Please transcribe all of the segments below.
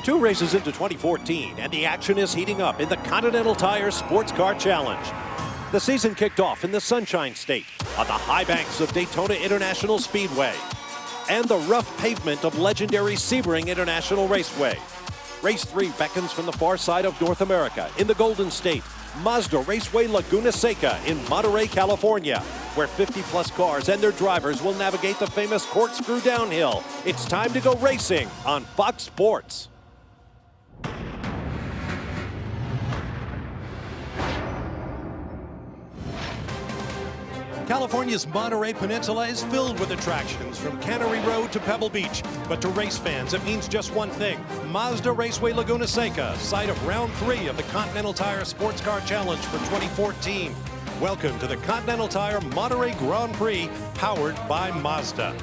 2 races into 2014, and the action is heating up in the Continental Tire SportsCar Challenge. The season kicked off in the Sunshine State, on the high banks of Daytona International Speedway, and the rough pavement of legendary Sebring International Raceway. Race 3 beckons from the far side of North America in the Golden State, Mazda Raceway Laguna Seca in Monterey, California, where 50-plus cars and their drivers will navigate the famous corkscrew downhill. It's time to go racing on Fox Sports. California's Monterey Peninsula is filled with attractions from Cannery Road to Pebble Beach. But to race fans, it means just one thing. Mazda Raceway Laguna Seca, site of round 3 of the Continental Tire SportsCar Challenge for 2014. Welcome to the Continental Tire Monterey Grand Prix, powered by Mazda.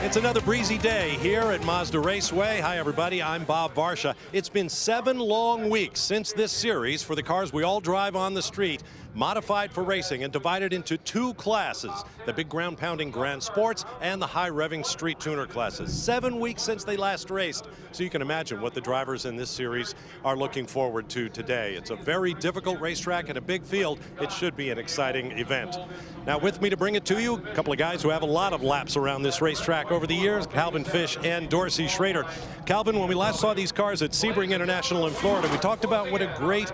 It's another breezy day here at Mazda Raceway. Hi, everybody. I'm Bob Varsha. It's been 7 long weeks since this series for the cars we all drive on the street, modified for racing and divided into 2 classes, the big ground-pounding Gran Sports and the high-revving street tuner classes. 7 weeks since they last raced, so you can imagine what the drivers in this series are looking forward to today. It's a very difficult racetrack and a big field. It should be an exciting event. Now, with me to bring it to you, a couple of guys who have a lot of laps around this racetrack over the years, Calvin Fish and Dorsey Schrader. Calvin, when we last saw these cars at Sebring International in Florida, we talked about what a great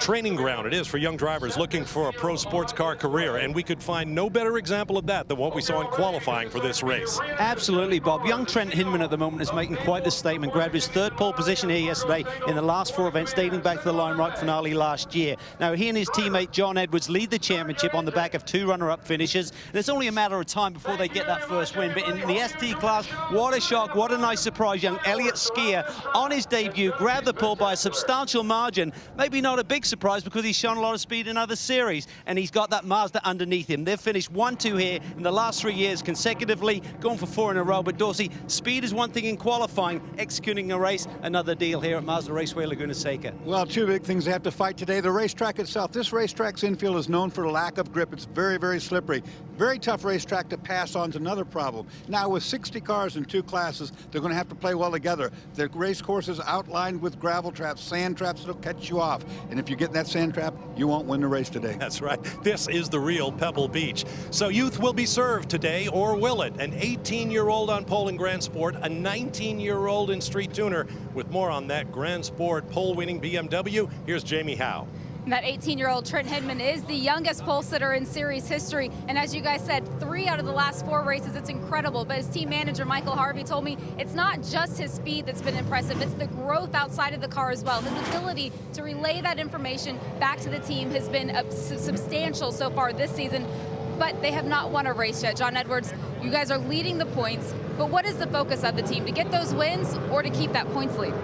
training ground it is for young drivers looking for a pro sports car career, and we could find no better example of that than what we saw in qualifying for this race. Absolutely, Bob. Young Trent Hinman at the moment is making quite the statement. Grabbed his 3rd pole position here yesterday in the last 4 events dating back to the Limerick finale last year. Now, he and his teammate John Edwards lead the championship on the back of 2 runner-up finishes, and it's only a matter of time before they get that first win. But in the ST class, what a shock, what a nice surprise. Young Elliott Skier on his debut grabbed the pole by a substantial margin. Maybe not a big surprise because he's shown a lot of speed in other series, and he's got that Mazda underneath him. They've finished 1-2 here in the last 3 years consecutively, going for 4 in a row. But Dorsey, speed is one thing in qualifying, executing a race, another deal here at Mazda Raceway Laguna Seca. Well, 2 big things they have to fight today. The racetrack itself. This racetrack's infield is known for lack of grip. It's very, very slippery. Very tough racetrack to pass on is another problem. Now, with 60 cars in 2 classes, they're going to have to play well together. The race course is outlined with gravel traps, sand traps that'll catch you off. And if you get in that sand trap, you won't win the race today. That's right. This is the real Pebble Beach. So youth will be served today, or will it? An 18-year-old on pole in Gran Sport, a 19-year-old in street tuner. With more on that Gran Sport pole-winning BMW, here's Jamie Howe. That 18-year-old Trent Hinman is the youngest pole sitter in series history. And as you guys said, 3 out of the last 4 races. It's incredible. But his team manager, Michael Harvey, told me it's not just his speed that's been impressive. It's the growth outside of the car as well. His ability to relay that information back to the team has been substantial so far this season. But they have not won a race yet. John Edwards, you guys are leading the points. But what is the focus of the team? To get those wins or to keep that points lead?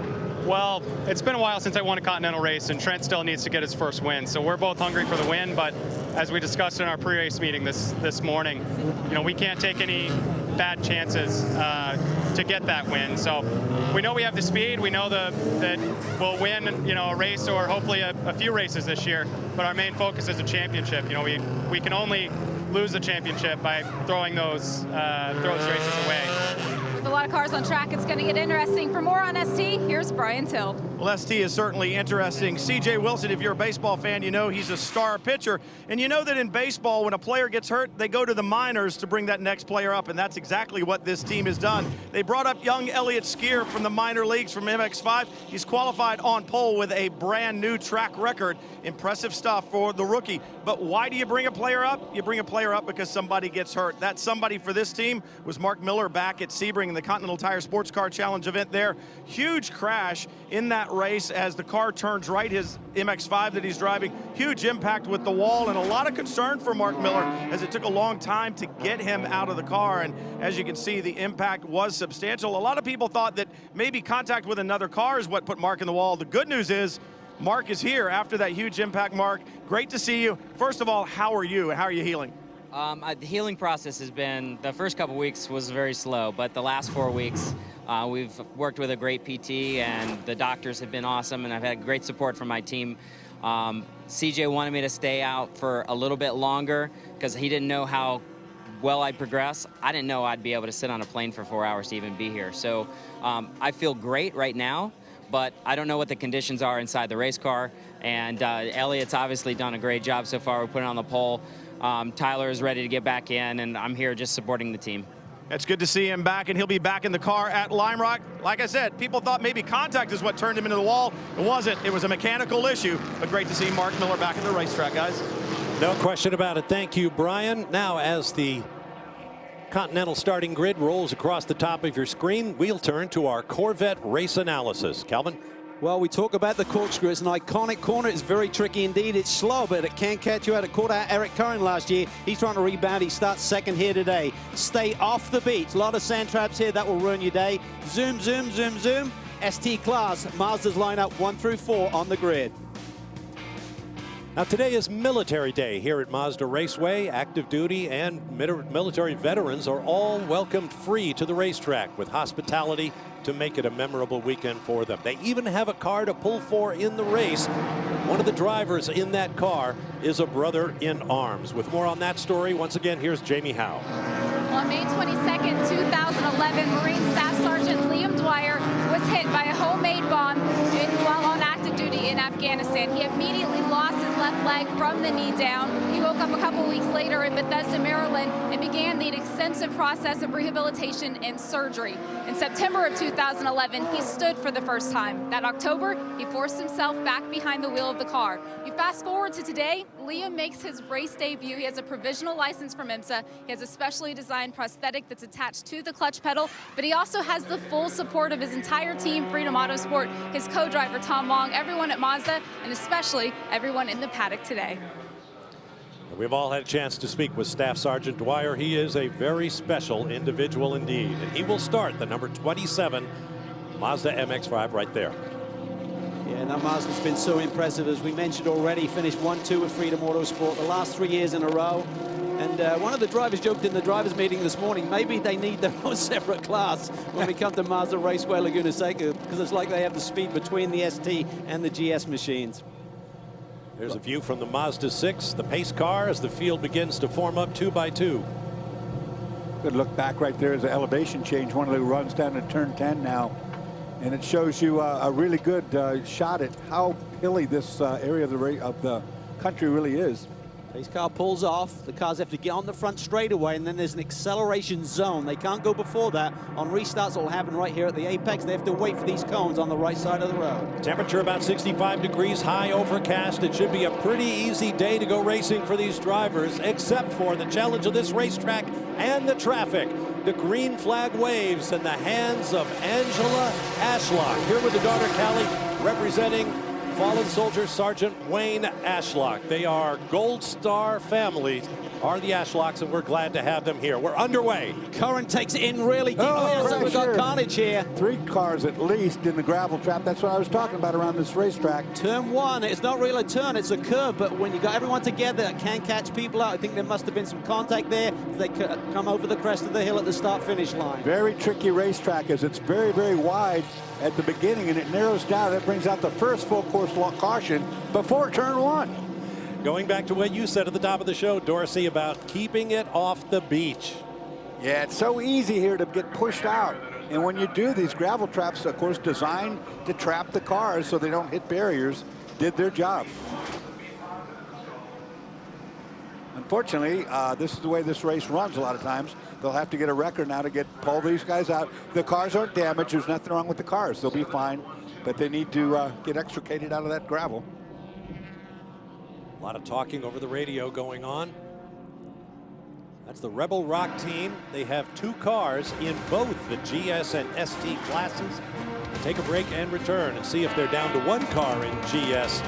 Well, it's been a while since I won a Continental race, and Trent still needs to get his first win. So we're both hungry for the win, but as we discussed in our pre-race meeting this morning, you know, we can't take any bad chances to get that win. So we know we have the speed. We know that we'll win, you know, a race or hopefully a few races this year. But our main focus is a championship. You know, we can only lose the championship by throwing those races away. With a lot of cars on track, it's going to get interesting. For more on ST, here's Brian Till. Well, ST is certainly interesting. CJ Wilson, if you're a baseball fan, you know he's a star pitcher. And you know that in baseball, when a player gets hurt, they go to the minors to bring that next player up, and that's exactly what this team has done. They brought up young Elliott Skier from the minor leagues from MX5. He's qualified on pole with a brand new track record. Impressive stuff for the rookie. But why do you bring a player up? You bring a player up because somebody gets hurt. That somebody for this team was Mark Miller back at Sebring in the Continental Tire SportsCar Challenge event there. Huge crash in that race as the car turns right, his MX5 that he's driving. Huge impact with the wall, and a lot of concern for Mark Miller as it took a long time to get him out of the car. And as you can see, the impact was substantial. A lot of people thought that maybe contact with another car is what put Mark in the wall. The good news is Mark is here after that huge impact. Mark, great to see you. First of all, how are you? How are you healing? The healing process has been, the first couple weeks was very slow, but the last 4 weeks, we've worked with a great PT, and the doctors have been awesome, and I've had great support from my team. CJ wanted me to stay out for a little bit longer because he didn't know how well I'd progress. I didn't know I'd be able to sit on a plane for 4 hours to even be here. So I feel great right now, but I don't know what the conditions are inside the race car. And Elliot's obviously done a great job so far. We're putting on the pole. Tyler is ready to get back in, and I'm here just supporting the team. It's good to see him back, and he'll be back in the car at Lime Rock. Like I said, people thought maybe contact is what turned him into the wall. It wasn't. It was a mechanical issue. But great to see Mark Miller back at the racetrack, guys. No question about it. Thank you, Brian. Now, as the Continental starting grid rolls across the top of your screen, we'll turn to our Corvette race analysis. Calvin? Well, we talk about the corkscrew. It's an iconic corner. It's very tricky indeed. It's slow, but it can catch you out. It caught out Eric Curran last year. He's trying to rebound. He starts second here today. Stay off the beach. A lot of sand traps here. That will ruin your day. Zoom, zoom, zoom, zoom. ST class. Mazda's line up 1 through 4 on the grid. Now, today is Military Day here at Mazda Raceway. Active duty and military veterans are all welcomed free to the racetrack with hospitality to make it a memorable weekend for them. They even have a car to pull for in the race. One of the drivers in that car is a brother in arms. With more on that story, once again, here's Jamie Howe. On May 22nd, 2011, Marine Staff Sergeant Liam Dwyer was hit by a homemade bomb while on active duty in Afghanistan. He immediately lost his left leg from the knee down. He woke up a couple weeks later in Bethesda, Maryland, and began the extensive process of rehabilitation and surgery. In September of 2011, he stood for the first time. That October, he forced himself back behind the wheel of the car. You fast forward to today, Liam makes his race debut. He has a provisional license from IMSA. He has a specially designed prosthetic that's attached to the clutch pedal, but he also has the full support of his entire team, Freedom Autosport, his co-driver Tom Long, everyone at Mazda, and especially everyone in the paddock today. We've all had a chance to speak with Staff Sergeant Dwyer. He is a very special individual indeed, and he will start the number 27 Mazda MX-5 right there. Yeah, that Mazda's been so impressive, as we mentioned already. Finished 1-2 with Freedom Autosport the last 3 years in a row. And one of the drivers joked in the drivers meeting this morning, maybe they need their own separate class when we come to Mazda Raceway Laguna Seca, because it's like they have the speed between the ST and the GS machines. There's a view from the Mazda 6, the pace car, as the field begins to form up 2 by 2. Good look back right there as an elevation change. One of the runs down to turn 10 now. And it shows you a really good shot at how hilly this area of the country really is. Pace car pulls off. The cars have to get on the front straightaway, and then there's an acceleration zone. They can't go before that. On restarts, it will happen right here at the apex. They have to wait for these cones on the right side of the road. Temperature about 65 degrees, high overcast. It should be a pretty easy day to go racing for these drivers, except for the challenge of this racetrack and the traffic. The green flag waves in the hands of Angela Ashlock. Here with the daughter, Callie, representing fallen soldier Sergeant Wayne Ashlock. They are Gold Star family, are the Ashlocks, and we're glad to have them here. We're underway. Current takes it in really deep. So we've got carnage here. 3 cars at least in the gravel trap. That's what I was talking about around this racetrack. Turn 1, it's not really a turn, it's a curve, but when you got everyone together, it can catch people out. I think there must have been some contact there. They come over the crest of the hill at the start-finish line. Very tricky racetrack, as it's very, very wide at the beginning, and it narrows down. That brings out the first full course caution before turn 1. Going back to what you said at the top of the show, Dorsey, about keeping it off the beach. Yeah, it's so easy here to get pushed out. And when you do, these gravel traps, of course, designed to trap the cars so they don't hit barriers, did their job. Unfortunately, this is the way this race runs a lot of times. They'll have to get a record now to pull these guys out. The cars aren't damaged. There's nothing wrong with the cars. They'll be fine, but they need to get extricated out of that gravel. A lot of talking over the radio going on. That's the Rebel Rock team. They have 2 cars in both the GS and ST classes. We'll take a break and return and see if they're down to 1 car in GS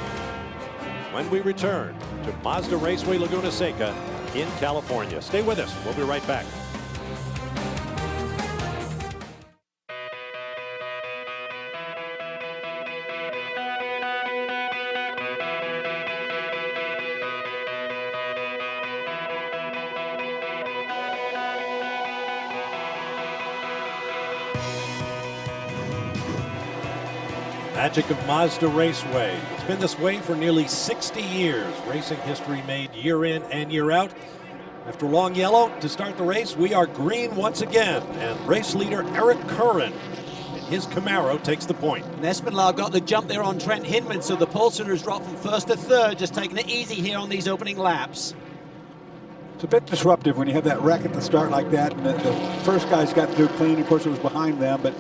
when we return to Mazda Raceway Laguna Seca in California. Stay with us. We'll be right back. Magic of Mazda Raceway. It's been this way for nearly 60 years. Racing history made year in and year out. After long yellow to start the race, we are green once again, and race leader Eric Curran in his Camaro takes the point. And Espinal got the jump there on Trent Hinman, so the pole sitters dropped from first to third, just taking it easy here on these opening laps. It's a bit disruptive when you have that wreck at the start like that, and the first guys got through clean. Of course, it was behind them, but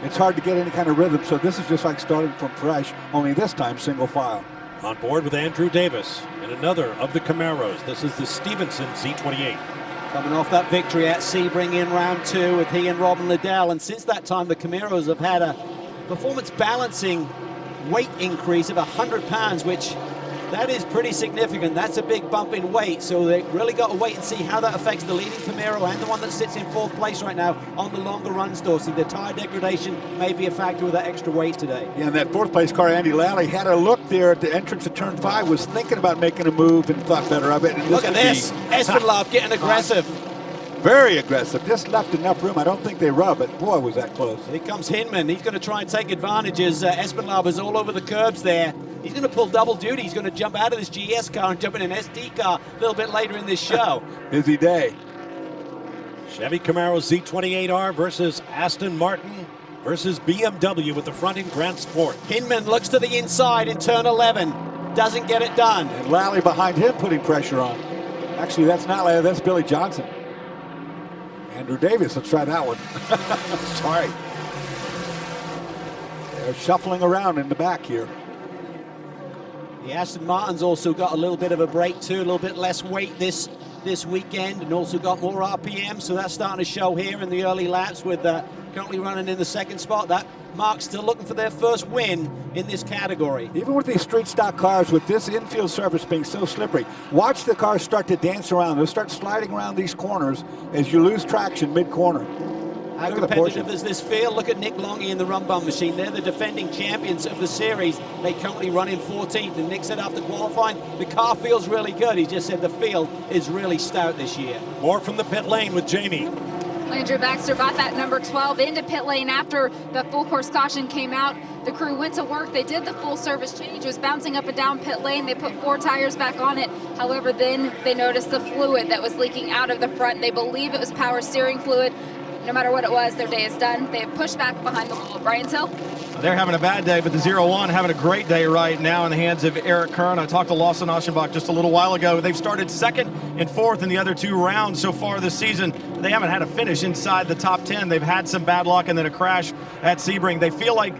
it's hard to get any kind of rhythm, so this is just like starting from fresh, only this time single file. On board with Andrew Davis in another of the Camaros. This is the Stevenson Z28. Coming off that victory at Sebring in round 2 with he and Robin Liddell, and since that time the Camaros have had a performance balancing weight increase of 100 pounds, which that is pretty significant. That's a big bump in weight, so they really got to wait and see how that affects the leading Camaro and the one that sits in 4th place right now on the longer runs, Dorsey. The tire degradation may be a factor with that extra weight today. Yeah, and that 4th place car, Andy Lally, had a look there at the entrance of turn 5, was thinking about making a move and thought better of it. And look at this, Espinal getting aggressive. Very aggressive, just left enough room. I don't think they rub it. Boy, was that close. Here comes Hinman. He's going to try and take advantage as Espinal is all over the curbs there. He's going to pull double duty. He's going to jump out of this GS car and jump in an SD car a little bit later in this show. Busy day. Chevy Camaro Z28R versus Aston Martin versus BMW with the front in Gran Sport. Hinman looks to the inside in turn 11. Doesn't get it done. And Lally behind him putting pressure on. Actually, that's not Lally, that's Billy Johnson. Andrew Davis, let's try that one. Sorry. They're shuffling around in the back here. The Aston Martin's also got a little bit of a break too, a little bit less weight this weekend, and also got more RPM, so that's starting to show here in the early laps with currently running in the 2nd spot. That Mark's still looking for their first win in this category. Even with these street stock cars, with this infield surface being so slippery, watch the cars start to dance around. They'll start sliding around these corners as you lose traction mid-corner. How competitive does this feel? Look at Nick Longy in the Run Bum machine. They're the defending champions of the series. They currently run in 14th, and Nick said after qualifying, the car feels really good. He just said the field is really stout this year. More from the pit lane with Jamie. Andrew Baxter got that number 12 into pit lane after the full course caution came out. The crew went to work. They did the full service change. It was bouncing up and down pit lane. They put 4 tires back on it. However, then they noticed the fluid that was leaking out of the front. They believe it was power steering fluid. No matter what it was, their day is done. They have pushed back behind the wall. Brian Till? They're having a bad day, but the 0-1 having a great day right now in the hands of Eric Kern. I talked to Lawson Aschenbach just a little while ago. They've started 2nd and 4th in the other 2 rounds so far this season. They haven't had a finish inside the top 10. They've had some bad luck and then a crash at Sebring. They feel like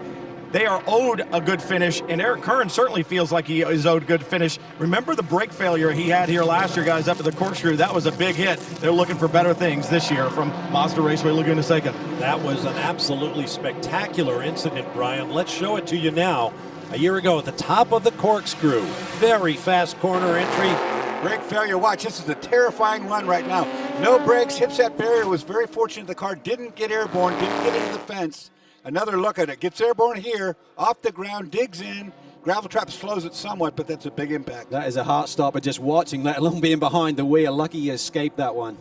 they are owed a good finish, and Eric Kern certainly feels like he is owed a good finish. Remember the brake failure he had here last year, guys, up at the corkscrew? That was a big hit. They're looking for better things this year from Mazda Raceway Laguna Seca. That was an absolutely spectacular incident, Brian. Let's show it to you now. A year ago at the top of the corkscrew, very fast corner entry. Brake failure, watch, this is a terrifying run right now. No brakes, hits that barrier, was very fortunate the car didn't get airborne, didn't get into the fence. Another look at it, gets airborne here, off the ground, digs in. Gravel trap slows it somewhat, but that's a big impact. That is a heart stopper just watching, let alone being behind the wheel. Lucky he escaped that one.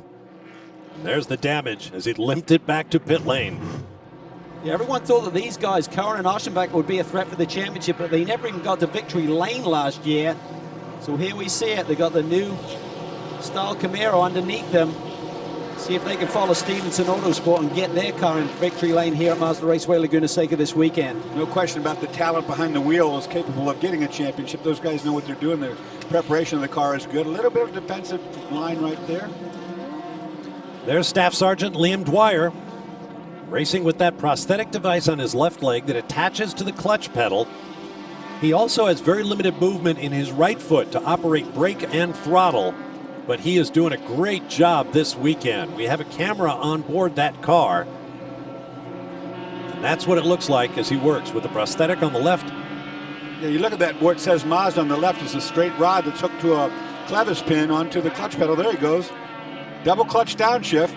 There's the damage as he limped it back to pit lane. Yeah, everyone thought that these guys, Curran and Aschenbach, would be a threat for the championship, but they never even got to victory lane last year. So here we see it. They got the new style Camaro underneath them. See if they can follow Stevenson Autosport and get their car in victory lane here at Mazda Raceway Laguna Seca this weekend. No question about the talent behind the wheel is capable of getting a championship. Those guys know what they're doing. Their preparation of the car is good. A little bit of defensive line right there. There's Staff Sergeant Liam Dwyer racing with that prosthetic device on his left leg that attaches to the clutch pedal. He also has very limited movement in his right foot to operate brake and throttle, but he is doing a great job this weekend. We have a camera on board that car, and that's what it looks like as he works with the prosthetic on the left. Yeah, you look at that, where it says Mazda on the left is a straight rod that's hooked to a clevis pin onto the clutch pedal. There he goes. Double clutch downshift.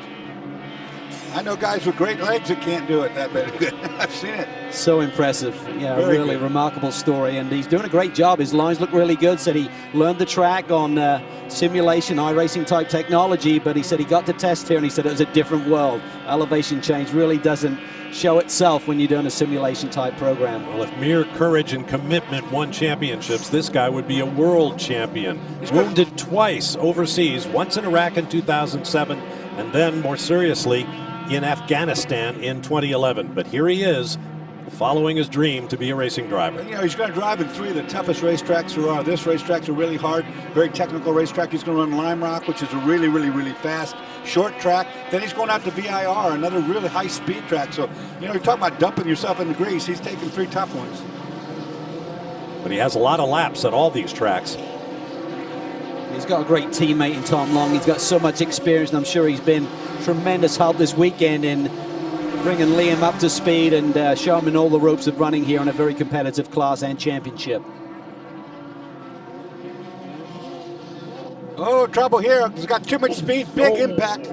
I know guys with great legs that can't do it that bad. I've seen it. So impressive. Yeah, Very really good. remarkable story. And he's doing a great job. His lines look really good. Said he learned the track on simulation, iRacing type technology, but he said he got to test here and he said it was a different world. Elevation change really doesn't show itself when you're doing a simulation type program. Well, if mere courage and commitment won championships, this guy would be a world champion. He's wounded twice overseas, once in Iraq in 2007, and then more seriously in Afghanistan in 2011. But here he is, following his dream to be a racing driver. You know, he's going to drive in 3 of the toughest racetracks there are. This racetrack's a really hard, very technical racetrack. He's going to run Lime Rock, which is a really, really, really fast, short track. Then he's going out to VIR, another really high-speed track. So, you know, you're talking about dumping yourself in the grease. He's taking 3 tough ones. But he has a lot of laps at all these tracks. He's got a great teammate in Tom Long. He's got so much experience, and I'm sure he's been tremendous help this weekend in bringing Liam up to speed and show him in all the ropes of running here in a very competitive class and championship. Oh, trouble here. He's got too much speed, big impact.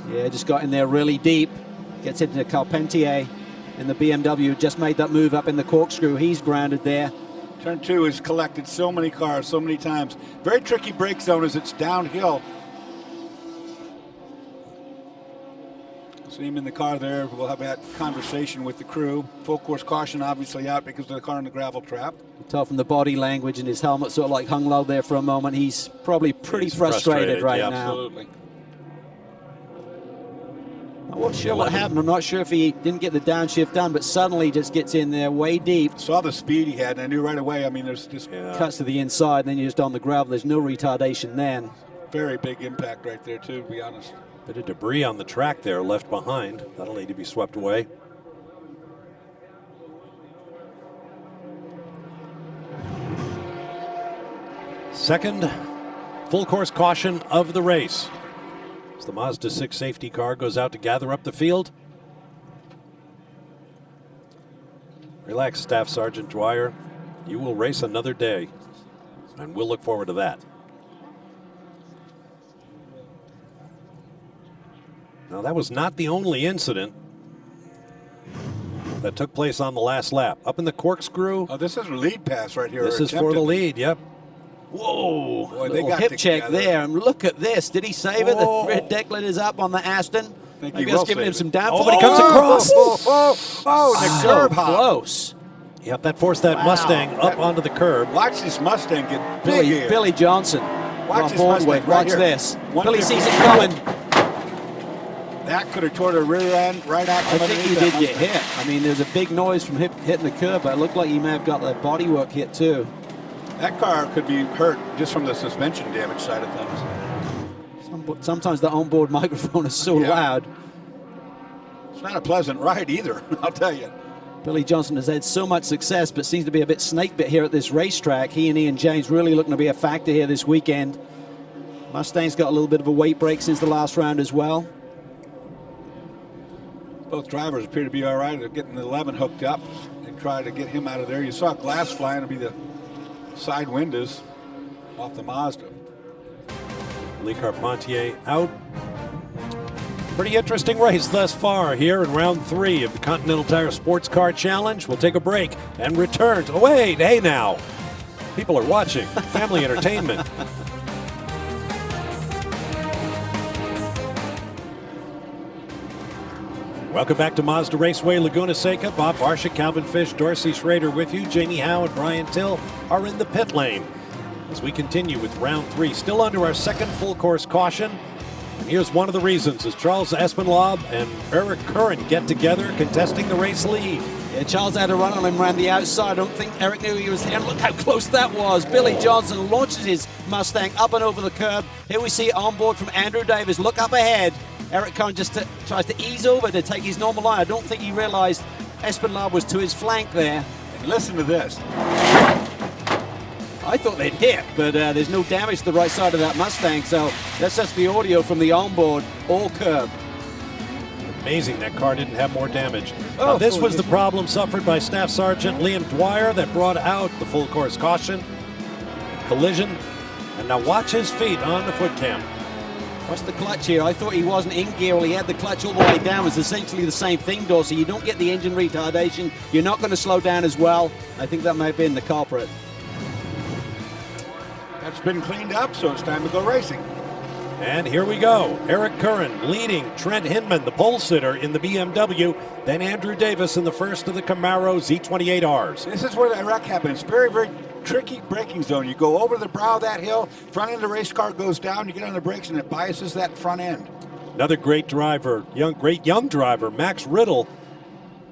Yeah, just got in there really deep. Gets into Carpentier in the BMW. Just made that move up in the corkscrew. He's grounded there. Turn 2 has collected so many cars so many times. Very tricky brake zone as it's downhill. See him in the car there. We'll have that conversation with the crew. Full course caution obviously out because of the car in the gravel trap. Tell from the body language and his helmet sort of like hung low there for a moment. He's probably pretty frustrated right now. Absolutely. I'm not sure what happened. I'm not sure if he didn't get the downshift done, but suddenly just gets in there way deep. Saw the speed he had, and I knew right away. I mean, there's just Cuts to the inside, and then you're just on the gravel. There's no retardation then. very big impact right there, too, to be honest. Bit of debris on the track there left behind. That'll need to be swept away. Second full course caution of the race. As the Mazda 6 safety car goes out to gather up the field. Relax, Staff Sergeant Dwyer. You will race another day, and we'll look forward to that. Now, that was not the only incident that took place on the last lap. Up in the corkscrew. Oh, this is a lead pass right here. This is for the lead, yep. Whoa, Boy, they little got hip together. check there, and look at this. Did he save it? Oh. The red decklet is up on the Aston. Think Maybe he that's will giving save him it. some downforce. Oh, but he comes across. The So curb hop. close. Yep, that forced that Mustang up onto the curb. Watch this Mustang get big here. Billy Johnson. Watch on this board Mustang with. right Watch here. this. 150. Billy sees it coming. That could have tore the rear end right out. I think he did get hit. I mean, there's a big noise from hitting the curb, but it looked like he may have got the bodywork hit too. That car could be hurt just from the suspension damage side of things. Sometimes the onboard microphone is so Yeah. loud. It's not a pleasant ride either, I'll tell you. Billy Johnson has had so much success, but seems to be a bit snake bit here at this racetrack. He and Ian James really looking to be a factor here this weekend. Mustang's got a little bit of a weight break since the last round as well. Both drivers appear to be all right. They're getting the 11 hooked up and try to get him out of there. You saw glass flying to be the side windows off the Mazda. Lee Carpentier out. Pretty interesting race thus far here in round 3 of the Continental Tire SportsCar Challenge. We'll take a break and return. Oh, wait, hey now. People are watching. Family entertainment. Welcome back to Mazda Raceway Laguna Seca. Bob Barsha, Calvin Fish, Dorsey Schrader with you. Jamie Howe and Brian Till are in the pit lane as we continue with round 3. Still under our second full course caution. And here's one of the reasons as Charles Espenlaub and Eric Curran get together contesting the race lead. Yeah, Charles had a run on him around the outside. I don't think Eric knew he was there. Look how close that was. Billy Johnson launches his Mustang up and over the curb. Here we see on board from Andrew Davis. Look up ahead. Eric Curran just tries to ease over to take his normal line. I don't think he realized Espenlaub was to his flank there. And listen to this. I thought they'd hit, but there's no damage to the right side of that Mustang, so that's just the audio from the onboard, all curb. Amazing that car didn't have more damage. Now, this was the problem suffered by Staff Sergeant Liam Dwyer that brought out the full course caution. Collision. And now watch his feet on the foot cam. What's the clutch here? I thought he wasn't in gear. Well, he had the clutch all the way down. It's essentially the same thing, Dorsey. You don't get the engine retardation. You're not going to slow down as well. I think that may have been the culprit. That's been cleaned up, so it's time to go racing. And here we go. Eric Curran leading Trent Hinman, the pole sitter in the BMW. Then Andrew Davis in the first of the Camaro Z28Rs. This is where that wreck happens. Very, very tricky braking zone. You go over the brow of that hill, front end of the race car goes down, you get on the brakes, and it biases that front end. Another great driver, great young driver, Max Riddle,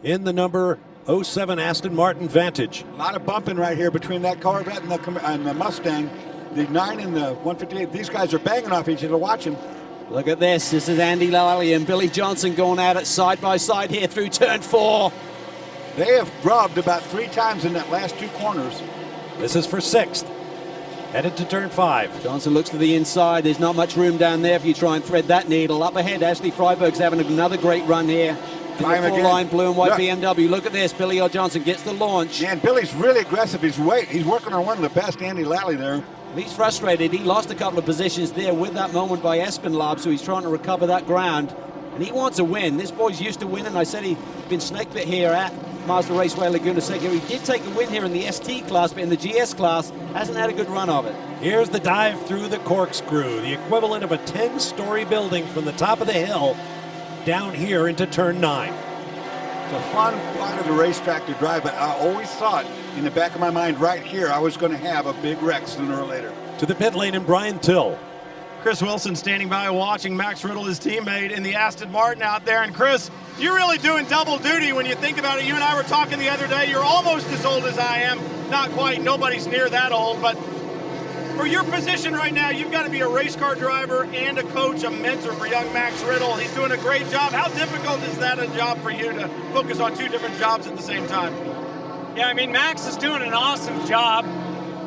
in the number 07 Aston Martin Vantage. A lot of bumping right here between that Corvette and the Mustang. The 9 and the 158, these guys are banging off each other. Watch them. Look at this. This is Andy Lally and Billy Johnson going at it side by side here through turn 4. They have rubbed about 3 times in that last 2 corners. This is for 6th. Headed to turn 5. Johnson looks to the inside. There's not much room down there if you try and thread that needle. Up ahead, Ashley Freiberg's having another great run here. Full line blue and white BMW. Look at this. Billy Johnson gets the launch. Yeah, and Billy's really aggressive. He's working on one of the best, Andy Lally there. He's frustrated. He lost a couple of positions there with that moment by Espenlaub, so he's trying to recover that ground. And he wants a win. This boy's used to winning. I said he'd been snake bit here at Mazda Raceway Laguna Seca. He did take a win here in the ST class, but in the GS class, hasn't had a good run of it. Here's the dive through the corkscrew, the equivalent of a 10-story building from the top of the hill down here into turn 9. It's a fun part of the racetrack to drive, but I always thought in the back of my mind right here I was going to have a big wreck sooner or later. To the pit lane and Brian Till. Chris Wilson standing by watching Max Riddle, his teammate, in the Aston Martin out there. And Chris, you're really doing double duty when you think about it. You and I were talking the other day. You're almost as old as I am. Not quite. Nobody's near that old. But for your position right now, you've got to be a race car driver and a coach, a mentor for young Max Riddle. He's doing a great job. How difficult is that a job for you to focus on 2 different jobs at the same time? Yeah, I mean, Max is doing an awesome job.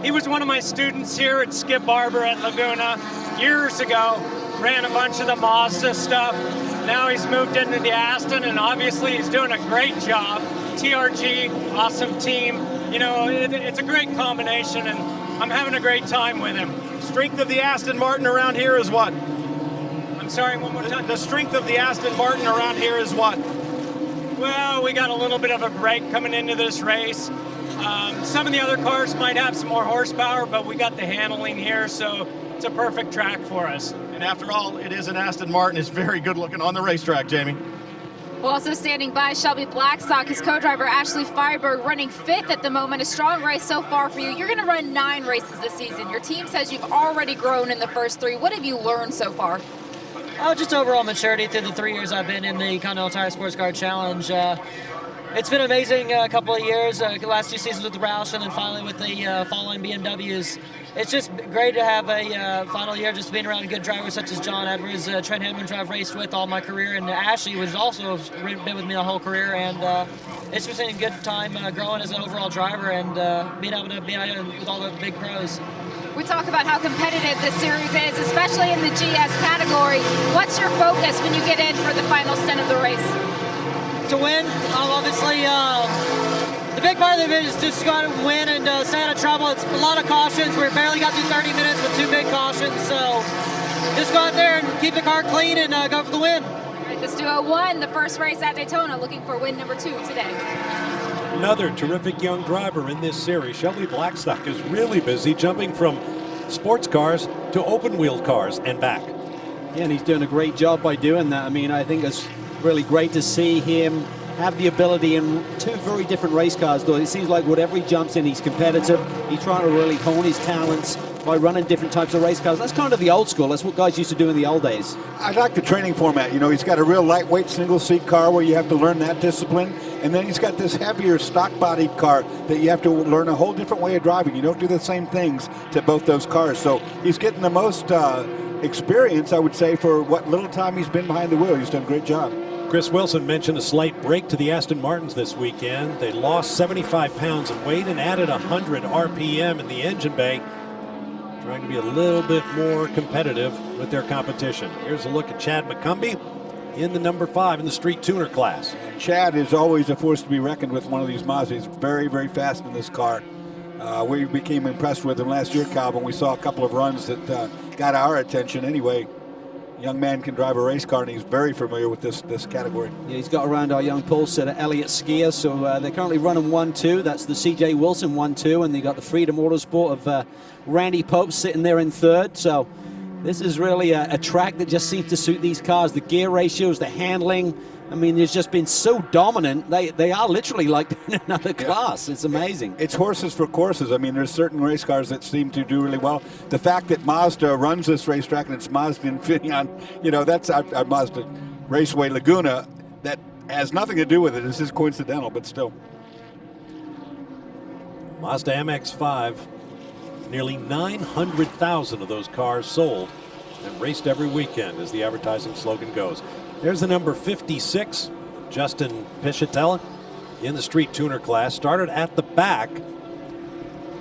He was one of my students here at Skip Barber at Laguna years ago, ran a bunch of the Mazda stuff. Now he's moved into the Aston, and obviously he's doing a great job. TRG, awesome team. You know, it's a great combination, and I'm having a great time with him. Strength of the Aston Martin around here is what? I'm sorry, one more time. The strength of the Aston Martin around here is what? Well, we got a little bit of a break coming into this race. Some of the other cars might have some more horsepower, but we got the handling here, so it's a perfect track for us. And after all, it is an Aston Martin. It's very good looking on the racetrack, Jamie. Well, also standing by, Shelby Blackstock, his co-driver Ashley Freiberg, running 5th at the moment. A strong race so far for you. You're going to run 9 races this season. Your team says you've already grown in the first 3. What have you learned so far? Oh, just overall maturity through the 3 years I've been in the Continental Tire SportsCar Challenge. It's been amazing couple of years, the last 2 seasons with the Roush and then finally with the following BMWs. It's just great to have a final year just being around good drivers such as John Edwards, Trent Hinman, who I've raced with all my career, and Ashley was also been with me the whole career, and it's just been a good time growing as an overall driver and being able to be out with all the big pros. We talk about how competitive this series is, especially in the GS category. What's your focus when you get in for the final stint of the race? To win, obviously, the big part of it is just go out and win and stay out of trouble. It's a lot of cautions. We barely got through 30 minutes with 2 big cautions, so just go out there and keep the car clean and go for the win. All right, this duo won the first race at Daytona, looking for win number 2 today. Another terrific young driver in this series. Shelby Blackstock is really busy jumping from sports cars to open-wheeled cars and back. Yeah, and he's doing a great job by doing that. I mean, I think it's really great to see him have the ability in 2 very different race cars, though. It seems like whatever he jumps in, he's competitive. He's trying to really hone his talents by running different types of race cars. That's kind of the old school. That's what guys used to do in the old days. I like the training format. You know, he's got a real lightweight single-seat car where you have to learn that discipline. And then he's got this heavier stock-bodied car that you have to learn a whole different way of driving. You don't do the same things to both those cars. So he's getting the most experience, I would say, for what little time he's been behind the wheel. He's done a great job. Chris Wilson mentioned a slight break to the Aston Martins this weekend. They lost 75 pounds in weight and added 100 RPM in the engine bay, trying to be a little bit more competitive with their competition. Here's a look at Chad McCumbee in the number 5 in the street tuner class. Chad is always a force to be reckoned with, one of these Mazdas. He's very, very fast in this car. We became impressed with him last year, Calvin. We saw a couple of runs that got our attention anyway. young man can drive a race car, and he's very familiar with this category. Yeah, he's got around our young pole sitter, Elliott Skier. So they're currently running 1-2. That's the CJ Wilson 1-2, and they got the Freedom Autosport of Randy Pope sitting there in third. So this is really a track that just seems to suit these cars. The gear ratios, the handling. I mean, there's just been so dominant. They are literally like in another class. It's amazing. It's horses for courses. I mean, there's certain race cars that seem to do really well. The fact that Mazda runs this racetrack, and it's Mazda Infineon, you know, that's our Mazda Raceway Laguna. That has nothing to do with it. This is coincidental, but still. Mazda MX-5, nearly 900,000 of those cars sold and raced every weekend, as the advertising slogan goes. There's the number 56, Justin Pichotella, in the street tuner class. Started at the back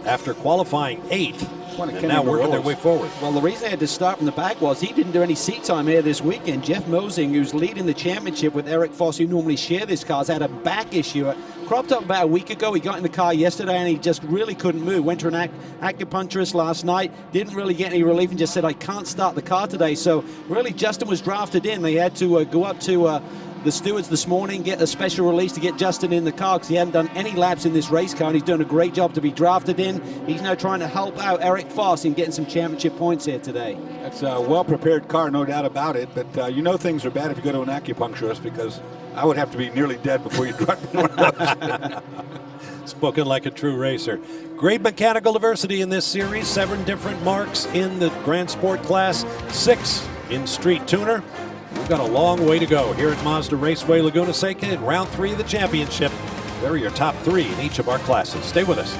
after qualifying 8th, and now working their way forward. Well, the reason they had to start from the back was he didn't do any seat time here this weekend. Jeff Mosing, who's leading the championship with Eric Foss, who normally share this car, has had a back issue. It cropped up about a week ago. He got in the car yesterday, and he just really couldn't move. Went to an acupuncturist last night, didn't really get any relief, and just said, I can't start the car today. So really, Justin was drafted in. They had to go up to the stewards this morning, get a special release to get Justin in the car, because he hadn't done any laps in this race car, and he's doing a great job to be drafted in. He's now trying to help out Eric Foss in getting some championship points here today. It's a well-prepared car, no doubt about it, but you know things are bad if you go to an acupuncturist, because I would have to be nearly dead before you drive one of those. Spoken like a true racer. Great mechanical diversity in this series. 7 different marks in the Gran Sport class, 6 in street tuner. We've got a long way to go here at Mazda Raceway Laguna Seca in round 3 of the championship. There are your top 3 in each of our classes. Stay with us.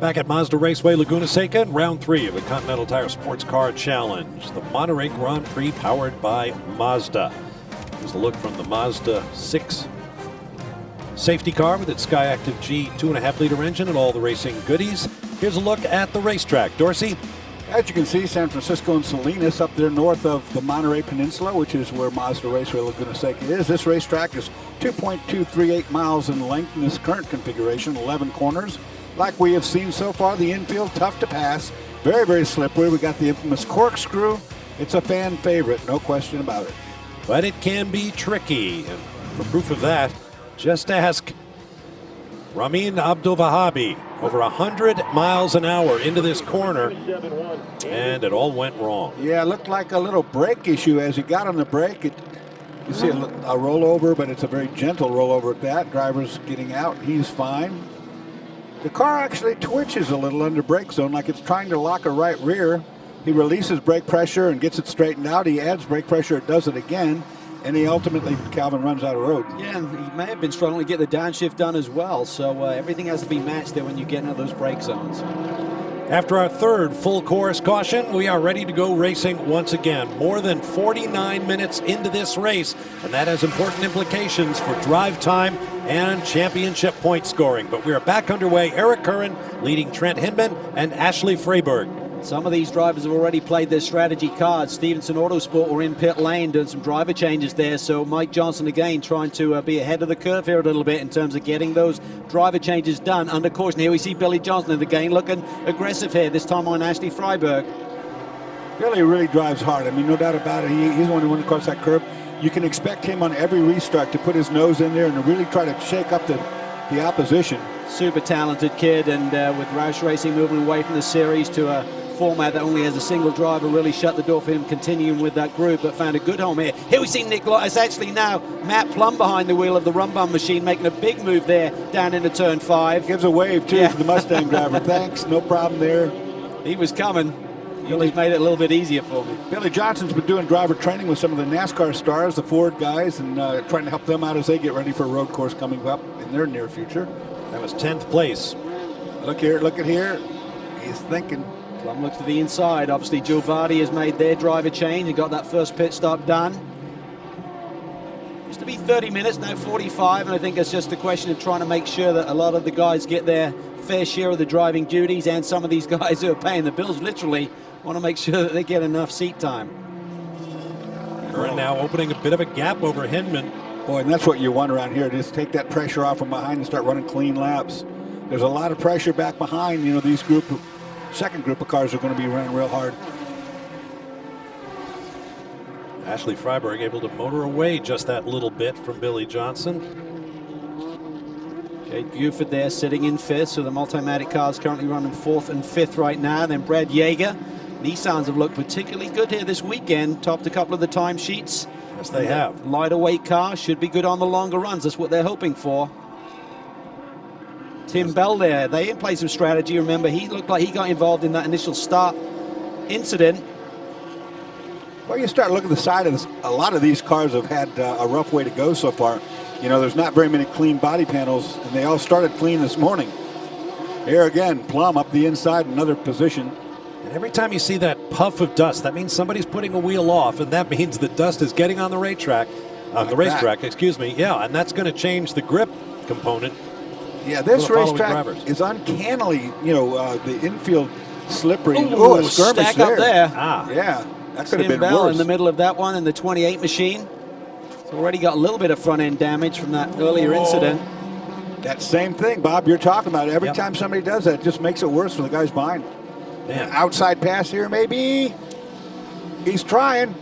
Back at Mazda Raceway Laguna Seca in round 3 of the Continental Tire SportsCar Challenge. The Monterey Grand Prix powered by Mazda. Here's a look from the Mazda 6 safety car with its Skyactiv G 2.5-liter engine and all the racing goodies. Here's a look at the racetrack. Dorsey? As you can see, San Francisco and Salinas up there north of the Monterey Peninsula, which is where Mazda Raceway Laguna Seca is. This racetrack is 2.238 miles in length in this current configuration, 11 corners. Like we have seen so far, the infield tough to pass, very, very slippery. We got the infamous corkscrew. It's a fan favorite, no question about it. But it can be tricky, and for proof of that, just ask Ramin Abdulwahabi. Over 100 miles an hour into this corner, and it all went wrong. Yeah, it looked like a little brake issue as he got on the brake. You see a rollover, but it's a very gentle rollover at that. Driver's getting out. He's fine. The car actually twitches a little under brake zone, like it's trying to lock a right rear. He releases brake pressure and gets it straightened out. He adds brake pressure, it does it again. And he ultimately, Calvin, runs out of road. Yeah, and he may have been struggling to get the downshift done as well. So everything has to be matched there when you get into those brake zones. After our 3rd full course caution, we are ready to go racing once again. More than 49 minutes into this race, and that has important implications for drive time and championship point scoring. But we are back underway. Eric Curran leading Trent Hinman and Ashley Freiberg. Some of these drivers have already played their strategy cards. Stevenson Autosport were in pit lane doing some driver changes there. So Mike Johnson again trying to be ahead of the curve here a little bit in terms of getting those driver changes done under caution. Here we see Billy Johnson again looking aggressive here, this time on Ashley Freiberg. Billy really drives hard. I mean, no doubt about it. He's the one who went across that curb. You can expect him on every restart to put his nose in there and to really try to shake up the opposition. Super talented kid, and with Roush Racing moving away from the series to a format that only has a single driver, really shut the door for him continuing with that group, but found a good home here. Here we see Nick Lott. It's actually now Matt Plum behind the wheel of the Run Bum machine, making a big move there down into turn 5. Gives a wave too to the Mustang driver. Thanks, no problem there. He was coming. Billy's made it a little bit easier for me. Billy Johnson's been doing driver training with some of the NASCAR stars, the Ford guys, and trying to help them out as they get ready for a road course coming up in their near future. That was 10th place. Look here, look at here. He's thinking. Plum looks to the inside. Obviously, Gilvardi has made their driver change and got that first pit stop done. Used to be 30 minutes, now 45, and I think it's just a question of trying to make sure that a lot of the guys get their fair share of the driving duties, and some of these guys who are paying the bills literally want to make sure that they get enough seat time. Curran now opening a bit of a gap over Hinman. Boy, and that's what you want around here. Just take that pressure off from behind and start running clean laps. There's a lot of pressure back behind, you know, these group of second group of cars are going to be running real hard. Ashley Freiberg able to motor away just that little bit from Billy Johnson. Jake Buford there sitting in 5th, so the Multimatic cars currently running 4th and 5th right now. Then Brad Yeager. Nissans have looked particularly good here this weekend, topped a couple of the timesheets. Yes, they have. Lighter weight car should be good on the longer runs. That's what they're hoping for. Tim Bell there, they didn't play some strategy. Remember, he looked like he got involved in that initial start incident. Well, you start looking at the side of this, a lot of these cars have had a rough way to go so far. You know, there's not very many clean body panels, and they all started clean this morning. Here again, Plum up the inside, another position. And every time you see that puff of dust, that means somebody's putting a wheel off, and that means the dust is getting on the racetrack. Excuse me. Yeah, and that's going to change the grip component. Yeah, this racetrack is uncannily, the infield slippery. Oh, a skirmish stack up there. Yeah, that could have been Bell worse. in the middle of that one in the 28 machine. It's already got a little bit of front end damage from that earlier incident. That same thing, Bob, you're talking about. Every time somebody does that, it just makes it worse for the guys behind. Man. Outside pass here, maybe. He's trying.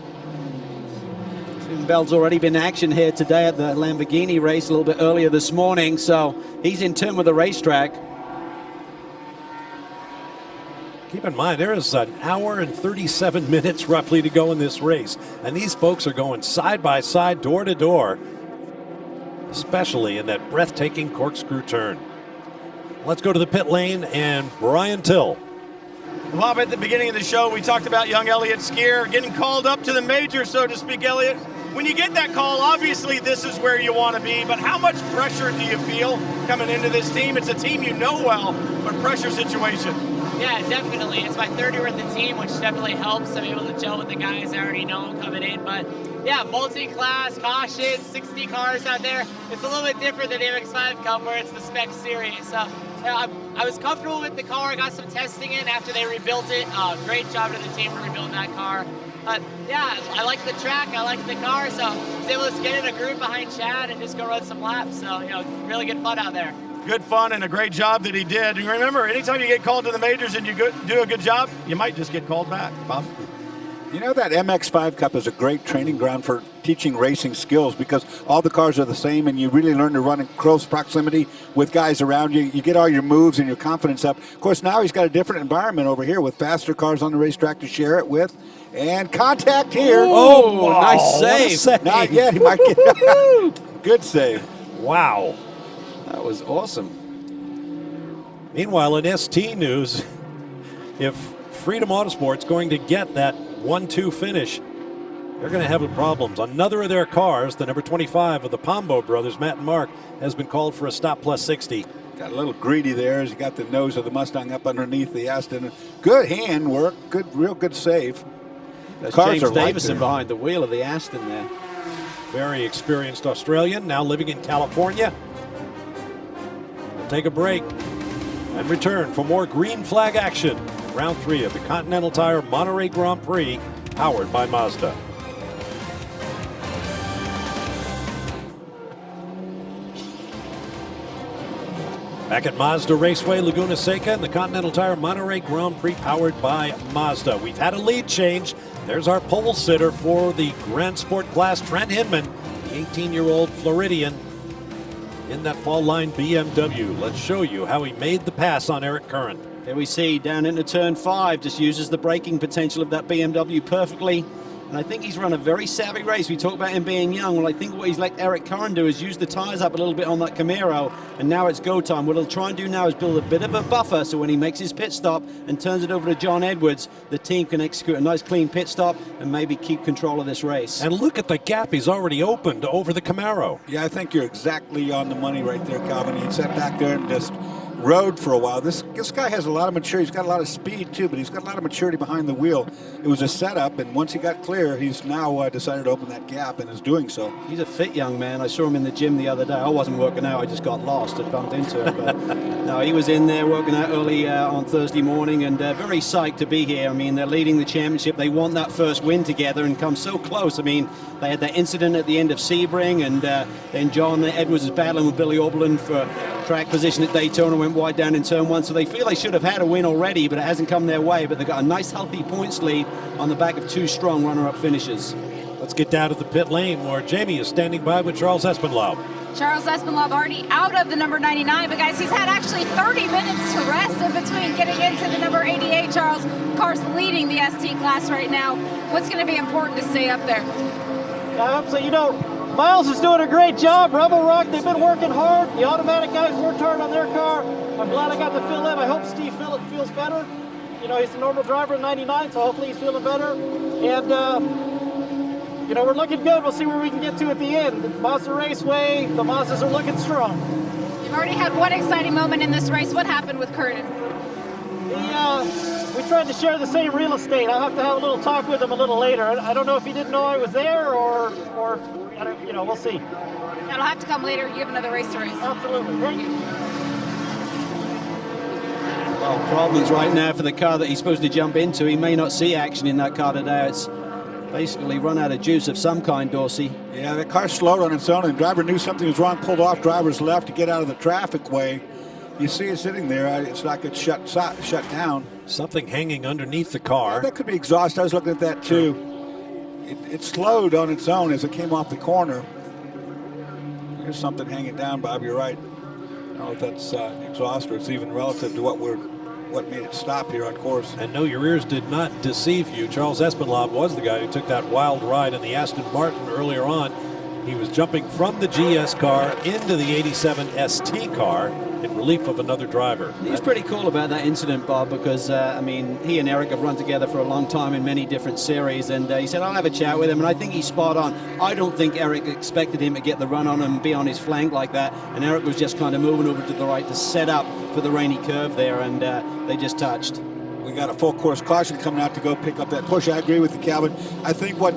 Tim Bell's already been in action here today at the Lamborghini race a little bit earlier this morning, so he's in tune with the racetrack. Keep in mind, there is an hour and 37 minutes roughly to go in this race, and these folks are going side by side, door to door, especially in that breathtaking corkscrew turn. Let's go to the pit lane and Brian Till. Bob, at the beginning of the show, we talked about young Elliott Skier getting called up to the major, so to speak. Elliott, when you get that call, obviously this is where you want to be, but how much pressure do you feel coming into this team? It's a team you know well, but pressure situation. Yeah, definitely. It's my third year with the team, which definitely helps. I'm able to gel with the guys I already know coming in. But yeah, multi-class, caution, 60 cars out there. It's a little bit different than the MX-5 Cup where it's the spec series. So yeah, I was comfortable with the car. I got some testing in after they rebuilt it. Great job to the team for rebuilding that car. Yeah, I like the track. I like the car. So I was able to get in a group behind Chad and just go run some laps. So, really good fun out there. Good fun and a great job that he did. And remember, anytime you get called to the majors and you do a good job, you might just get called back, Bob. You know, that MX-5 Cup is a great training ground for teaching racing skills because all the cars are the same and you really learn to run in close proximity with guys around you. You get all your moves and your confidence up. Of course, now he's got a different environment over here with faster cars on the racetrack to share it with. And contact here. Oh, wow. Nice save. Not yet. He might get good save. Wow. That was awesome. Meanwhile, in ST news, if Freedom Autosport's going to get that 1-2 finish, they're going to have problems. Another of their cars, the number 25 of the Pombo brothers, Matt and Mark, has been called for a stop plus 60. Got a little greedy there as he got the nose of the Mustang up underneath the Aston. Good hand work. Real good save. That's cars James are Davison behind the wheel of the Aston there. Very experienced Australian, now living in California. We'll take a break and return for more green flag action. Round 3 of the Continental Tire Monterey Grand Prix, powered by Mazda. Back at Mazda Raceway Laguna Seca and the Continental Tire Monterey Grand Prix, powered by Mazda. We've had a lead change. There's our pole sitter for the Gran Sport class, Trent Hinman, the 18-year-old Floridian in that fall line BMW. Let's show you how he made the pass on Eric Curran. Here we see down into turn 5, just uses the braking potential of that BMW perfectly. And I think he's run a very savvy race. We talk about him being young. Well, I think what he's let Eric Curran do is use the tires up a little bit on that Camaro, and now it's go time. What he'll try and do now is build a bit of a buffer so when he makes his pit stop and turns it over to John Edwards, the team can execute a nice clean pit stop and maybe keep control of this race. And look at the gap he's already opened over the Camaro. Yeah, I think you're exactly on the money right there, Calvin. He sat back there and just rode for a while. This guy has a lot of maturity. He's got a lot of speed too, but he's got a lot of maturity behind the wheel. It was a setup, and once he got clear, he's now decided to open that gap and is doing so. He's a fit young man. I saw him in the gym the other day. I wasn't working out. I just got lost and bumped into him. But no, he was in there working out early on Thursday morning, and very psyched to be here. I mean, they're leading the championship. They want that first win together and come so close. I mean, they had that incident at the end of Sebring, and then John Edwards is battling with Billy Oberlin for track position at Daytona. Went went wide down in turn 1, so they feel they should have had a win already, but it hasn't come their way. But they've got a nice, healthy points lead on the back of 2 strong runner-up finishes. Let's get down to the pit lane where Jamie is standing by with Charles Espenlaub. Charles Espenlaub already out of the number 99, but guys, he's had actually 30 minutes to rest in between getting into the number 88. Charles, car's leading the ST class right now. What's going to be important to stay up there? I hope so. You know, Miles is doing a great job. Rebel Rock, they've been working hard. The automatic guys worked hard on their car. I'm glad I got to fill in. I hope Steve feels better. You know, he's a normal driver in 99, so hopefully he's feeling better. And, you know, we're looking good. We'll see where we can get to at the end. The Mazda Raceway, the Mazdas are looking strong. You've already had one exciting moment in this race. What happened with Curtin? We tried to share the same real estate. I'll have to have a little talk with him a little later. I don't know if he didn't know I was there or I don't, you know, we'll see. That'll have to come later. You have another race to race. Absolutely. Thank you. Well, problems right now for the car that he's supposed to jump into. He may not see action in that car today. It's basically run out of juice of some kind, Dorsey. Yeah, the car slowed on its own, and driver knew something was wrong, pulled off driver's left to get out of the traffic way. You see it sitting there. It's like it's shut down. Something hanging underneath the car. Yeah, that could be exhaust. I was looking at that too. It slowed on its own as it came off the corner. There's something hanging down, Bob. You're right. I don't know if that's exhaust or it's even relative to what made it stop here on course. And no, your ears did not deceive you. Charles Espenlaub was the guy who took that wild ride in the Aston Martin earlier on. He was jumping from the GS car into the 87 ST car in relief of another driver. He's pretty cool about that incident, Bob, because, I mean, he and Eric have run together for a long time in many different series, and he said, I'll have a chat with him, and I think he's spot on. I don't think Eric expected him to get the run on him and be on his flank like that, and Eric was just kind of moving over to the right to set up for the rainy curve there, and they just touched. We got a full course caution coming out to go pick up that push. I agree with you, Calvin. I think what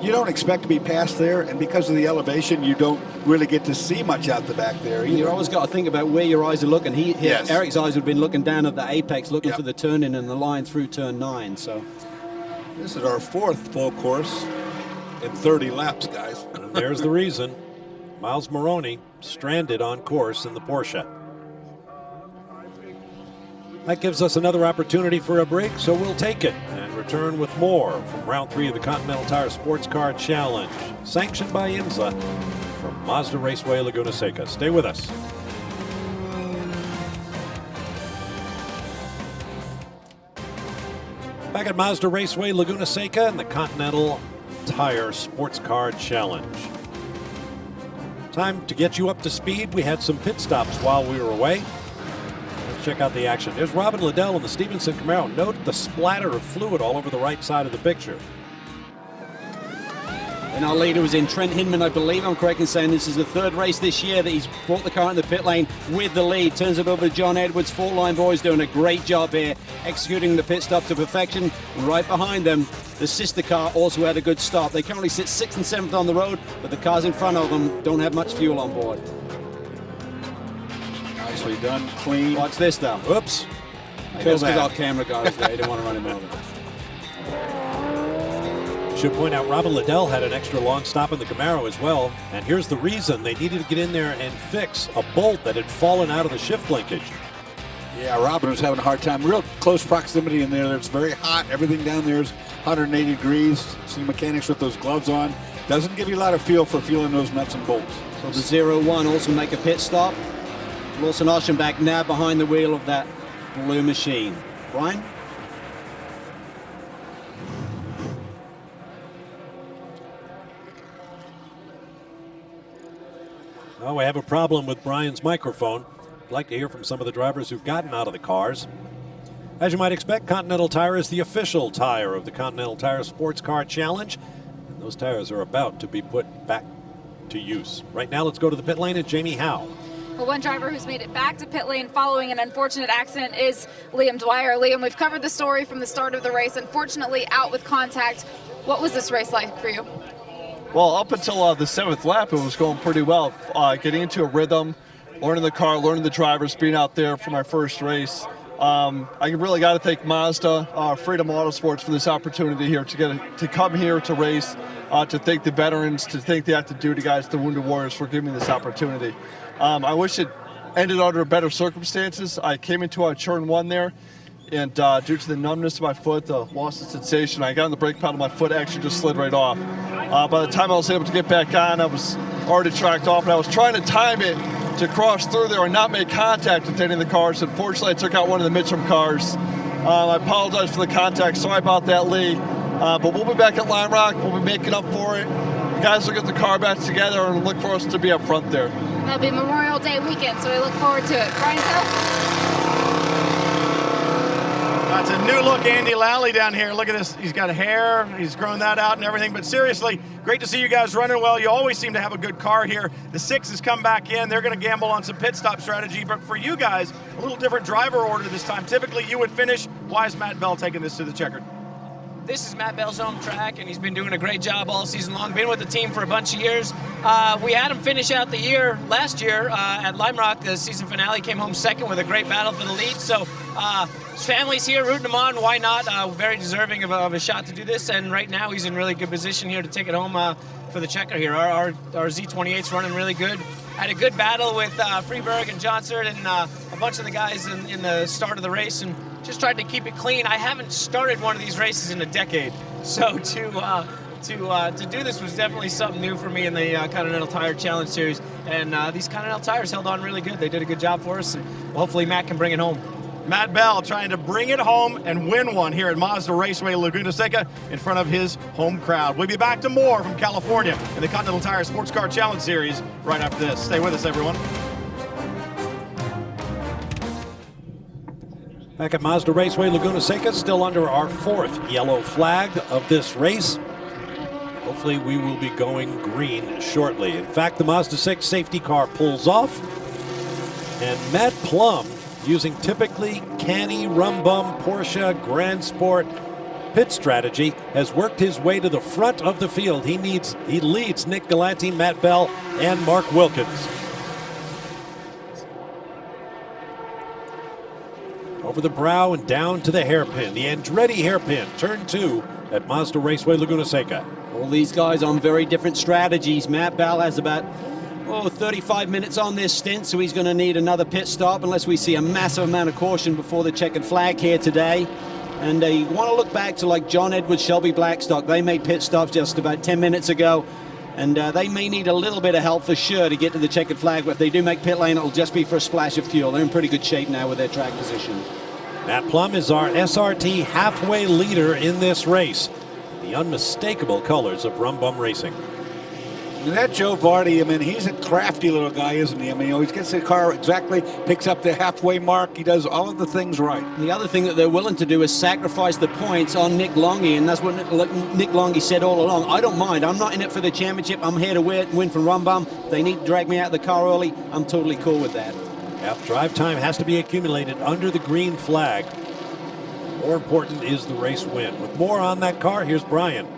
you don't expect to be past there, and because of the elevation, you don't really get to see much out the back there either. You always got to think about where your eyes are looking. Yes. Eric's eyes would have been looking down at the apex, looking for the turn-in and the line through turn 9. So this is our 4th full course in 30 laps, guys. And there's the reason. Miles Moroney stranded on course in the Porsche. That gives us another opportunity for a break, so we'll take it and return with more from round 3 of the Continental Tire SportsCar Challenge, sanctioned by IMSA from Mazda Raceway Laguna Seca. Stay with us. Back at Mazda Raceway Laguna Seca and the Continental Tire SportsCar Challenge. Time to get you up to speed. We had some pit stops while we were away. Check out the action. There's Robin Liddell in the Stevenson Camaro. Note the splatter of fluid all over the right side of the picture. And our leader was in Trent Hinman, I believe I'm correct in saying this is the 3rd race this year that he's brought the car in the pit lane with the lead. Turns it over to John Edwards. 4-line boys doing a great job here, executing the pit stop to perfection. And right behind them, the sister car also had a good stop. They currently sit 6th and 7th on the road, but the cars in front of them don't have much fuel on board. Nicely done, clean. Watch this though. Whoops. Because our camera guy is there. He didn't want to run him over. Should point out Robin Liddell had an extra long stop in the Camaro as well. And here's the reason. They needed to get in there and fix a bolt that had fallen out of the shift linkage. Yeah, Robin was having a hard time. Real close proximity in there. It's very hot. Everything down there is 180 degrees. See mechanics with those gloves on. Doesn't give you a lot of feel for feeling those nuts and bolts. So the 0-1 also make a pit stop. Lawson Oschenbach now behind the wheel of that blue machine. Brian? Oh, we have a problem with Brian's microphone. I'd like to hear from some of the drivers who've gotten out of the cars. As you might expect, Continental Tire is the official tire of the Continental Tire SportsCar Challenge. And those tires are about to be put back to use. Right now, let's go to the pit lane and Jamie Howe. Well, one driver who's made it back to pit lane following an unfortunate accident is Liam Dwyer. Liam, we've covered the story from the start of the race. Unfortunately, out with contact. What was this race like for you? Well, up until the 7th lap, it was going pretty well. Getting into a rhythm, learning the car, learning the drivers, being out there for my first race. I really got to thank Mazda, Freedom Autosports for this opportunity here to come here to race, to thank the veterans, to thank the active duty guys, the Wounded Warriors for giving me this opportunity. I wish it ended under better circumstances. I came into our turn 1 there, and due to the numbness of my foot, the loss of sensation, I got on the brake pedal, my foot actually just slid right off. By the time I was able to get back on, I was already tracked off, and I was trying to time it to cross through there and not make contact with any of the cars. Unfortunately, I took out one of the Mitchum cars. I apologize for the contact. Sorry about that, Lee. But we'll be back at Lime Rock. We'll be making up for it. The guys will get the car back together and look for us to be up front there. That'll be Memorial Day weekend, so we look forward to it. Brian Hill? That's a new look Andy Lally down here. Look at this. He's got hair. He's grown that out and everything. But seriously, great to see you guys running well. You always seem to have a good car here. The 6 has come back in. They're going to gamble on some pit stop strategy. But for you guys, a little different driver order this time. Typically, you would finish. Why is Matt Bell taking this to the checkered? This is Matt Bell's home track, and he's been doing a great job all season long. Been with the team for a bunch of years. We had him finish out the year last year at Lime Rock. The season finale came home second with a great battle for the lead. So his family's here rooting him on. Why not? Very deserving of a shot to do this. And right now he's in really good position here to take it home for the checker here. Our Z28's running really good. Had a good battle with Freeberg and Johnson and a bunch of the guys in the start of the race, and just tried to keep it clean. I haven't started one of these races in a decade, so to do this was definitely something new for me in the Continental Tire Challenge Series. And these Continental Tires held on really good. They did a good job for us, and hopefully Matt can bring it home. Matt Bell trying to bring it home and win one here at Mazda Raceway Laguna Seca in front of his home crowd. We'll be back to more from California in the Continental Tire Sports Car Challenge Series right after this. Stay with us, everyone. Back at Mazda Raceway Laguna Seca, still under our 4th yellow flag of this race. Hopefully we will be going green shortly. In fact, the Mazda 6 safety car pulls off, and Matt Plum, using typically canny, rum bum, Porsche, Gran Sport pit strategy, has worked his way to the front of the field. He leads Nick Galanti, Matt Bell, and Mark Wilkins. Over the brow and down to the hairpin, the Andretti hairpin, turn 2 at Mazda Raceway Laguna Seca. All these guys on very different strategies. Matt Bell has about 35 minutes on this stint, so he's going to need another pit stop unless we see a massive amount of caution before the checkered flag here today. And you want to look back to like John Edwards, Shelby Blackstock. They made pit stops just about 10 minutes ago, and they may need a little bit of help for sure to get to the checkered flag, but if they do make pit lane, it'll just be for a splash of fuel. They're in pretty good shape now with their track position. Matt Plum is our SRT halfway leader in this race. The unmistakable colors of Rum Bum Racing. And that Joe Vardy, I mean, he's a crafty little guy, isn't he? I mean, he always gets the car exactly, picks up the halfway mark. He does all of the things right. The other thing that they're willing to do is sacrifice the points on Nick Longy, and that's what Nick Longy said all along. I don't mind. I'm not in it for the championship. I'm here to win for Rum Bum. If they need to drag me out of the car early, I'm totally cool with that. Yep, drive time has to be accumulated under the green flag. More important is the race win. With more on that car, here's Brian.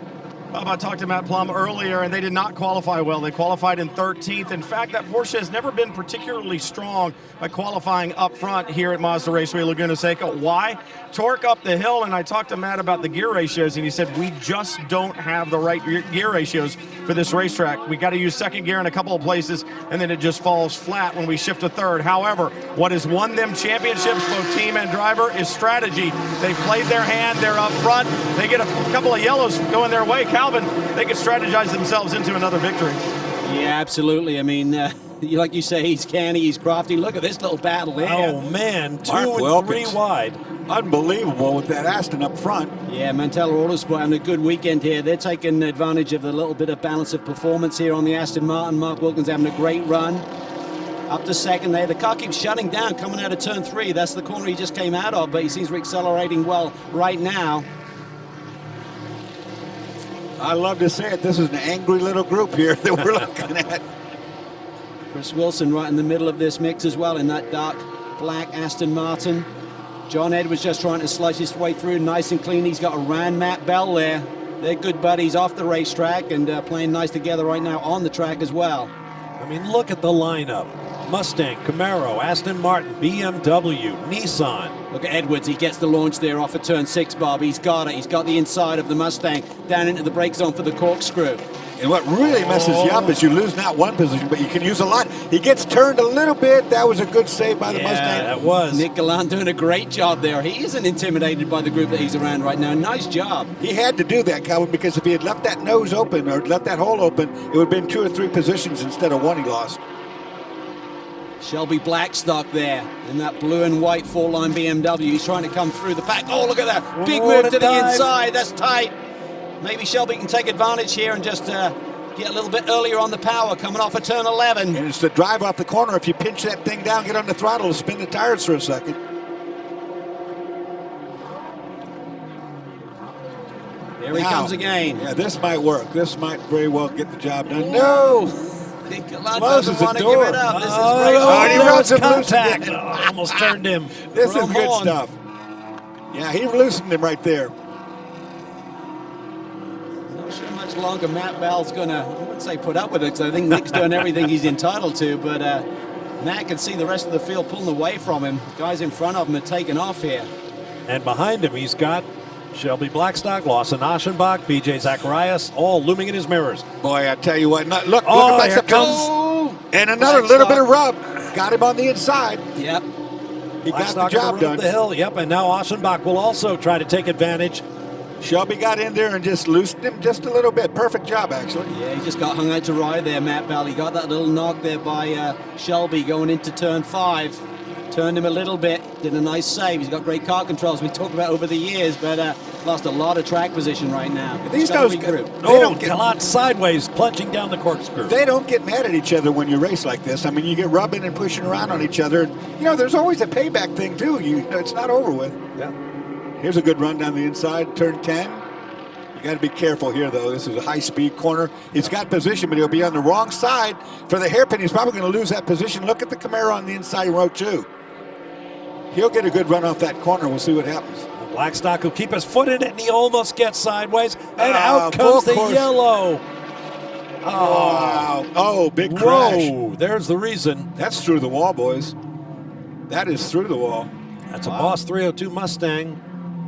Bob, I talked to Matt Plum earlier, and they did not qualify well. They qualified in 13th. In fact, that Porsche has never been particularly strong by qualifying up front here at Mazda Raceway Laguna Seca. Why? Torque up the hill, and I talked to Matt about the gear ratios, and he said, we just don't have the right gear ratios for this racetrack. We got to use second gear in a couple of places, and then it just falls flat when we shift to third. However, what has won them championships, both team and driver, is strategy. They played their hand. They're up front. They get a couple of yellows going their way. Calvin, they could strategize themselves into another victory. Yeah, absolutely. I mean, like you say, he's canny, he's crafty. Look at this little battle here. Oh, man, 2 and Wilkins. 3 wide. Unbelievable with that Aston up front. Yeah, Mantello Autosport having a good weekend here. They're taking advantage of the little bit of balance of performance here on the Aston Martin. Mark Wilkins having a great run. Up to second there. The car keeps shutting down coming out of turn 3. That's the corner he just came out of, but he seems to be accelerating well right now. I love to say it. This is an angry little group here that we're looking at. Chris Wilson right in the middle of this mix as well in that dark black Aston Martin. John Edwards just trying to slice his way through nice and clean. He's got around Matt Bell there. They're good buddies off the racetrack and playing nice together right now on the track as well. I mean, look at the lineup. Mustang, Camaro, Aston Martin, BMW, Nissan. Look at Edwards. He gets the launch there off of turn 6, Bob. He's got it. He's got the inside of the Mustang down into the brake zone for the corkscrew. And what really messes you up is you lose not one position, but you can use a lot. He gets turned a little bit. That was a good save by the Mustang. That was. Nick Gallant doing a great job there. He isn't intimidated by the group that he's around right now. Nice job. He had to do that, Calvin, because if he had left that nose open or left that hole open, it would have been 2 or 3 positions instead of 1 he lost. Shelby Blackstock there in that blue and white 4-line BMW. He's trying to come through the pack. Oh, look at that. Big move to the inside. That's tight. Maybe Shelby can take advantage here and just get a little bit earlier on the power coming off of turn 11. And it's the drive off the corner. If you pinch that thing down, get on the throttle, spin the tires for a second. Here he comes again. Yeah, this might work. This might very well get the job done. No! Closes the door. Give it up. This is great. And he runs him loose contact. again. Almost turned him. This is From good on. stuff. Yeah, he loosened him right there. Not sure much longer Matt Bell's going to, I wouldn't say put up with it, because I think Nick's doing everything he's entitled to, but Matt can see the rest of the field pulling away from him. Guys in front of him are taking off here. And behind him, he's got Shelby Blackstock, Lawson Aschenbach, BJ Zacharias, all looming in his mirrors. Boy, I tell you what. Look Oh, at here Blackstock. comes And another little bit of rub. Got him on the inside. Yep. He got the Blackstock job around done. the hill. Yep, and now Aschenbach will also try to take advantage. Shelby got in there and just loosened him just a little bit. Perfect job, actually. Yeah, he just got hung out to ride there, Matt Bell. He got that little knock there by Shelby going into turn 5. Turned him a little bit, did a nice save. He's got great car controls we talked about over the years, but lost a lot of track position right now. These guys, they don't get a lot sideways, plunging down the corkscrew. They don't get mad at each other when you race like this. I mean, you get rubbing and pushing around on each other. You know, there's always a payback thing, too. It's not over with. Yeah. Here's a good run down the inside, turn 10. You got to be careful here, though. This is a high-speed corner. He's got position, but he'll be on the wrong side. For the hairpin, he's probably going to lose that position. Look at the Camaro on the inside row, too. He'll get a good run off that corner. We'll see what happens. Blackstock will keep his foot in it, and he almost gets sideways. And out comes the yellow. Oh, wow. Oh, big crash. Whoa, there's the reason. That's through the wall, boys. That is through the wall. That's a Boss 302 Mustang.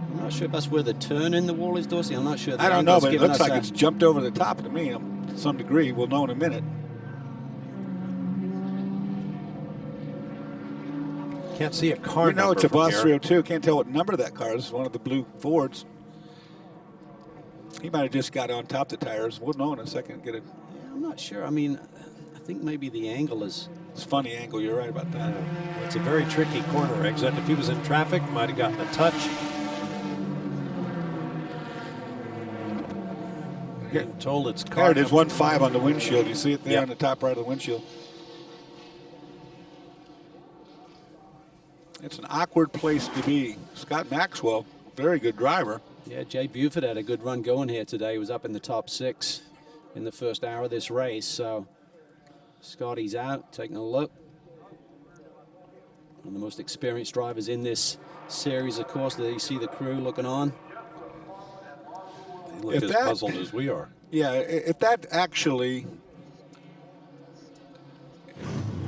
I'm not sure if that's where the turn in the wall is, Dorsey. I'm not sure. I don't know, but it looks like it's jumped over the top to me to some degree. We'll know in a minute. Can't see a car. We know it's a Boss 302. Can't tell what number that car is. One of the blue Fords. He might have just got on top of the tires. We'll know in a second. Get it. Yeah, I'm not sure. I mean, I think maybe the angle is. It's a funny angle. You're right about that. It's a very tricky corner exit. If he was in traffic, might have gotten a touch. Getting told it's car. There it is, 1.5 on the windshield. You see it there on the top right of the windshield. It's an awkward place to be. Scott Maxwell, very good driver. Yeah, Jay Buford had a good run going here today. He was up in the top 6 in the first hour of this race. So Scotty's out, taking a look. One of the most experienced drivers in this series, of course. There you see the crew looking on. They look as puzzled as we are. Yeah, if that actually...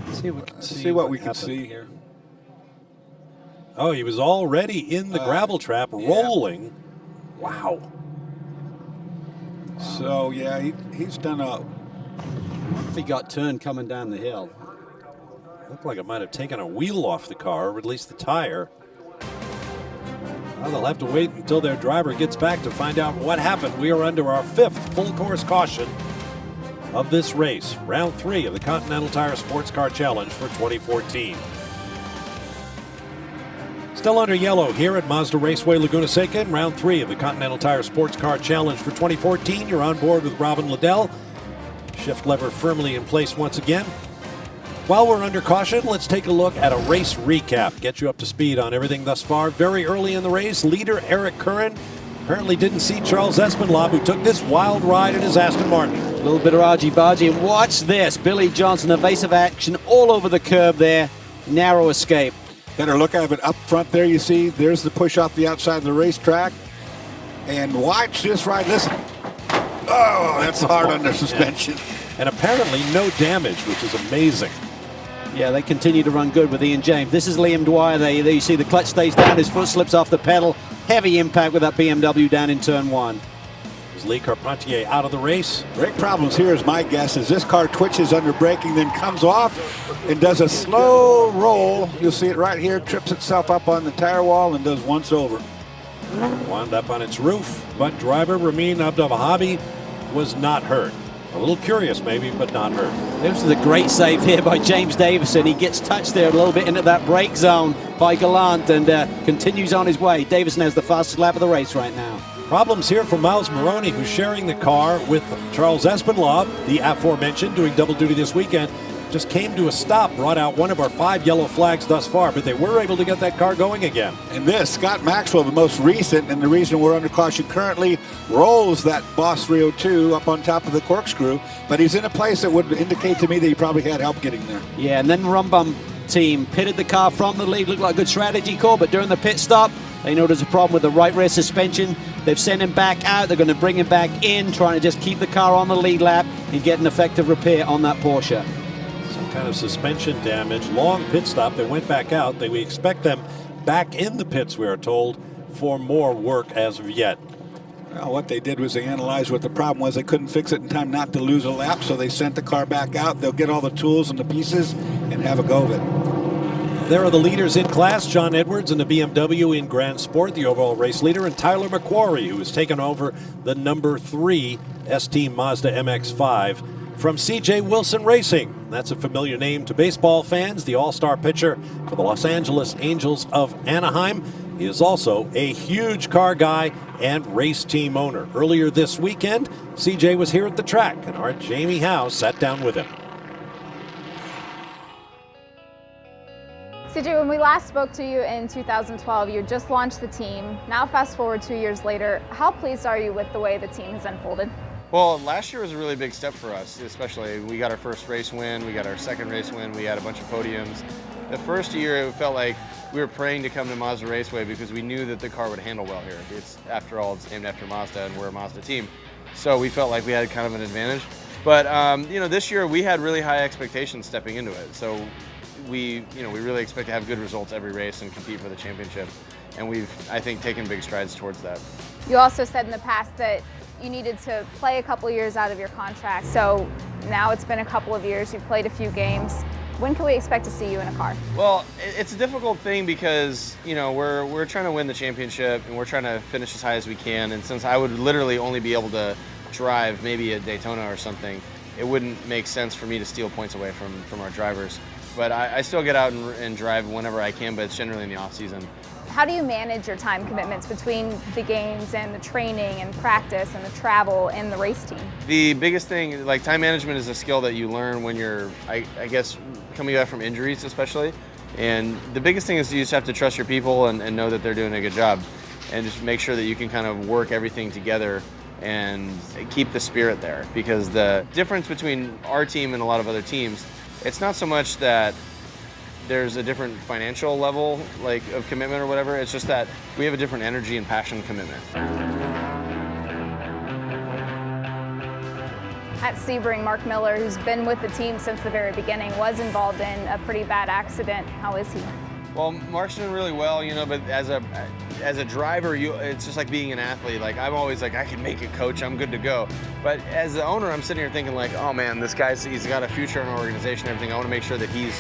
See what we can see here. Oh, he was already in the gravel trap, rolling. Wow. So, yeah, he's done a... What if he got turned coming down the hill? Looked like it might have taken a wheel off the car, or at least the tire. Well, they'll have to wait until their driver gets back to find out what happened. We are under our 5th full course caution of this race, round 3 of the Continental Tire SportsCar Challenge for 2014. Still under yellow here at Mazda Raceway Laguna Seca in round 3 of the Continental Tire SportsCar Challenge for 2014. You're on board with Robin Liddell. Shift lever firmly in place once again. While we're under caution, let's take a look at a race recap. Get you up to speed on everything thus far. Very early in the race, leader Eric Curran apparently didn't see Charles Espenlaub, who took this wild ride in his Aston Martin. A little bit of argy-bargy, and watch this. Billy Johnson, evasive action all over the curb there. Narrow escape. Better look at it up front there. You see, there's the push off the outside of the racetrack. And watch this ride. Listen. Oh, that's hard under suspension. And apparently no damage, which is amazing. Yeah, they continue to run good with Ian James. This is Liam Dwyer there. You see the clutch stays down. His foot slips off the pedal. Heavy impact with that BMW down in turn 1. As Lee Carpentier out of the race. Brake problems here is my guess, as this car twitches under braking, then comes off and does a slow roll. You'll see it right here, trips itself up on the tire wall and does once over. Wound up on its roof, but driver Ramin Abdelwahabi was not hurt. A little curious maybe, but not hurt. This is a great save here by James Davison. He gets touched there a little bit into that brake zone by Gallant and continues on his way. Davison has the fastest lap of the race right now. Problems here for Miles Maroney, who's sharing the car with Charles Espinlav, the aforementioned, doing double duty this weekend. Just came to a stop, brought out one of our 5 yellow flags thus far, but they were able to get that car going again. And this, Scott Maxwell, the most recent, and the reason we're under caution currently, rolls that Boss 302 up on top of the corkscrew, but he's in a place that would indicate to me that he probably had help getting there. Yeah, and then Rumbum team pitted the car from the lead. Looked like a good strategy call, but during the pit stop, they know there's a problem with the right rear suspension. They've sent him back out. They're going to bring him back in, trying to just keep the car on the lead lap and get an effective repair on that Porsche. Kind of suspension damage, long pit stop. They went back out. We expect them back in the pits, we are told, for more work as of yet. Well, what they did was they analyzed what the problem was. They couldn't fix it in time not to lose a lap, so they sent the car back out. They'll get all the tools and the pieces and have a go of it. There are the leaders in class, John Edwards in the BMW in Gran Sport, the overall race leader, and Tyler McQuarrie, who has taken over the number 3 ST Mazda MX-5 from CJ Wilson Racing. That's a familiar name to baseball fans, the all-star pitcher for the Los Angeles Angels of Anaheim. He is also a huge car guy and race team owner. Earlier this weekend, CJ was here at the track, and our Jamie Howe sat down with him. CJ, when we last spoke to you in 2012, you just launched the team. Now fast forward 2 years later, how pleased are you with the way the team has unfolded? Well, last year was a really big step for us, especially. We got our first race win, we got our second race win, we had a bunch of podiums. The first year, it felt like we were praying to come to Mazda Raceway because we knew that the car would handle well here. It's, after all, it's named after Mazda, and we're a Mazda team. So we felt like we had kind of an advantage. But, you know, this year we had really high expectations stepping into it. So we really expect to have good results every race and compete for the championship. And we've, I think, taken big strides towards that. You also said in the past that you needed to play a couple years out of your contract. So now it's been a couple of years, you've played a few games. When can we expect to see you in a car? Well, it's a difficult thing because, you know, we're trying to win the championship and we're trying to finish as high as we can. And since I would literally only be able to drive maybe a Daytona or something, it wouldn't make sense for me to steal points away from our drivers. But I still get out and drive whenever I can, but it's generally in the off season. How do you manage your time commitments between the games and the training and practice and the travel and the race team? The biggest thing, like time management, is a skill that you learn when you're, I guess, coming back from injuries especially. And the biggest thing is you just have to trust your people and know that they're doing a good job. And just make sure that you can kind of work everything together and keep the spirit there. Because the difference between our team and a lot of other teams, it's not so much that there's a different financial level of commitment or whatever. It's just that we have a different energy and passion commitment. At Sebring, Mark Miller, who's been with the team since the very beginning, was involved in a pretty bad accident. How is he? Well, Mark's doing really well, you know, but as a driver, it's just like being an athlete. Like, I'm always like, I can make it, coach, I'm good to go. But as the owner, I'm sitting here thinking like, oh man, this guy's, he's got a future in our organization, everything. I want to make sure that he's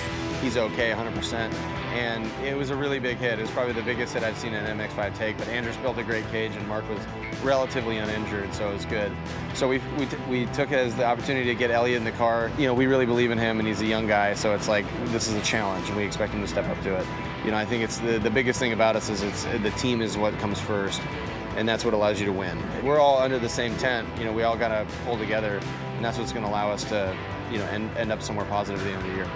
okay 100%. And it was a really big hit. It was probably the biggest hit I've seen an MX-5 take, but Andrews built a great cage and Mark was relatively uninjured, so it was good. So we took it as the opportunity to get Elliott in the car. You know, we really believe in him and he's a young guy, so it's like, this is a challenge and we expect him to step up to it. You know, I think it's the biggest thing about us is the team is what comes first, and that's what allows you to win. We're all under the same tent, you know, we all gotta pull together, and that's what's gonna allow us to, you know, end up somewhere positive at the end of the year.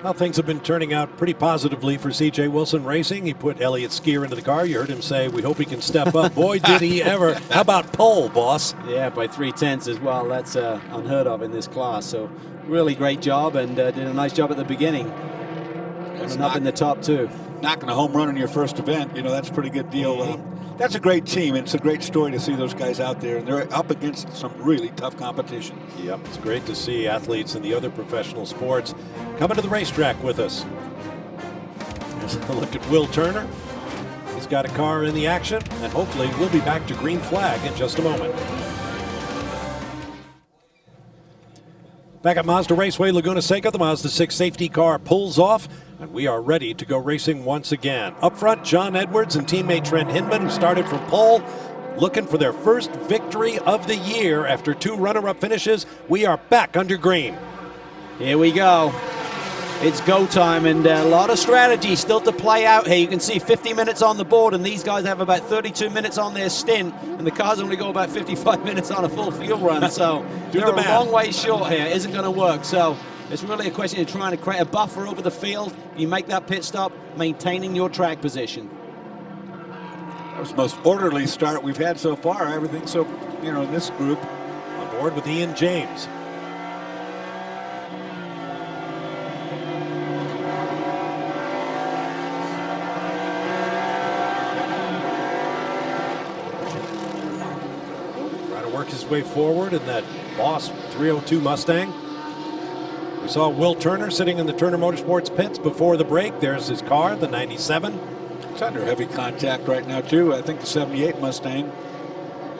Well, things have been turning out pretty positively for CJ Wilson Racing. He put Elliott Skier into the car. You heard him say, we hope he can step up. Boy, did he ever. How about pole, boss? Yeah, by 3/10 as well. That's unheard of in this class. So really great job, and did a nice job at the beginning. Coming up in the top two. Knocking a home run in your first event, you know, that's a pretty good deal. That's a great team, and it's a great story to see those guys out there, and they're up against some really tough competition. Yep, it's great to see athletes in the other professional sports coming to the racetrack with us. Here's a look at Will Turner. He's got a car in the action, and hopefully we'll be back to green flag in just a moment. Back at Mazda Raceway Laguna Seca, the Mazda 6 safety car pulls off, and we are ready to go racing once again. Up front, John Edwards and teammate Trent Hinman, who started from pole, looking for their first victory of the year after 2 runner-up finishes. We are back under green. Here we go. It's go time, and a lot of strategy still to play out here. You can see 50 minutes on the board, and these guys have about 32 minutes on their stint, and the cars only go about 55 minutes on a full field run. So they're a long way short here. Isn't going to work. So it's really a question of trying to create a buffer over the field. You make that pit stop, maintaining your track position. That was the most orderly start we've had so far. Everything so, in this group. On board with Ian James. His way forward in that Boss 302 Mustang. We saw Will Turner sitting in the Turner Motorsports pits before the break. There's his car, the 97. It's under heavy contact right now too. I think the 78 Mustang.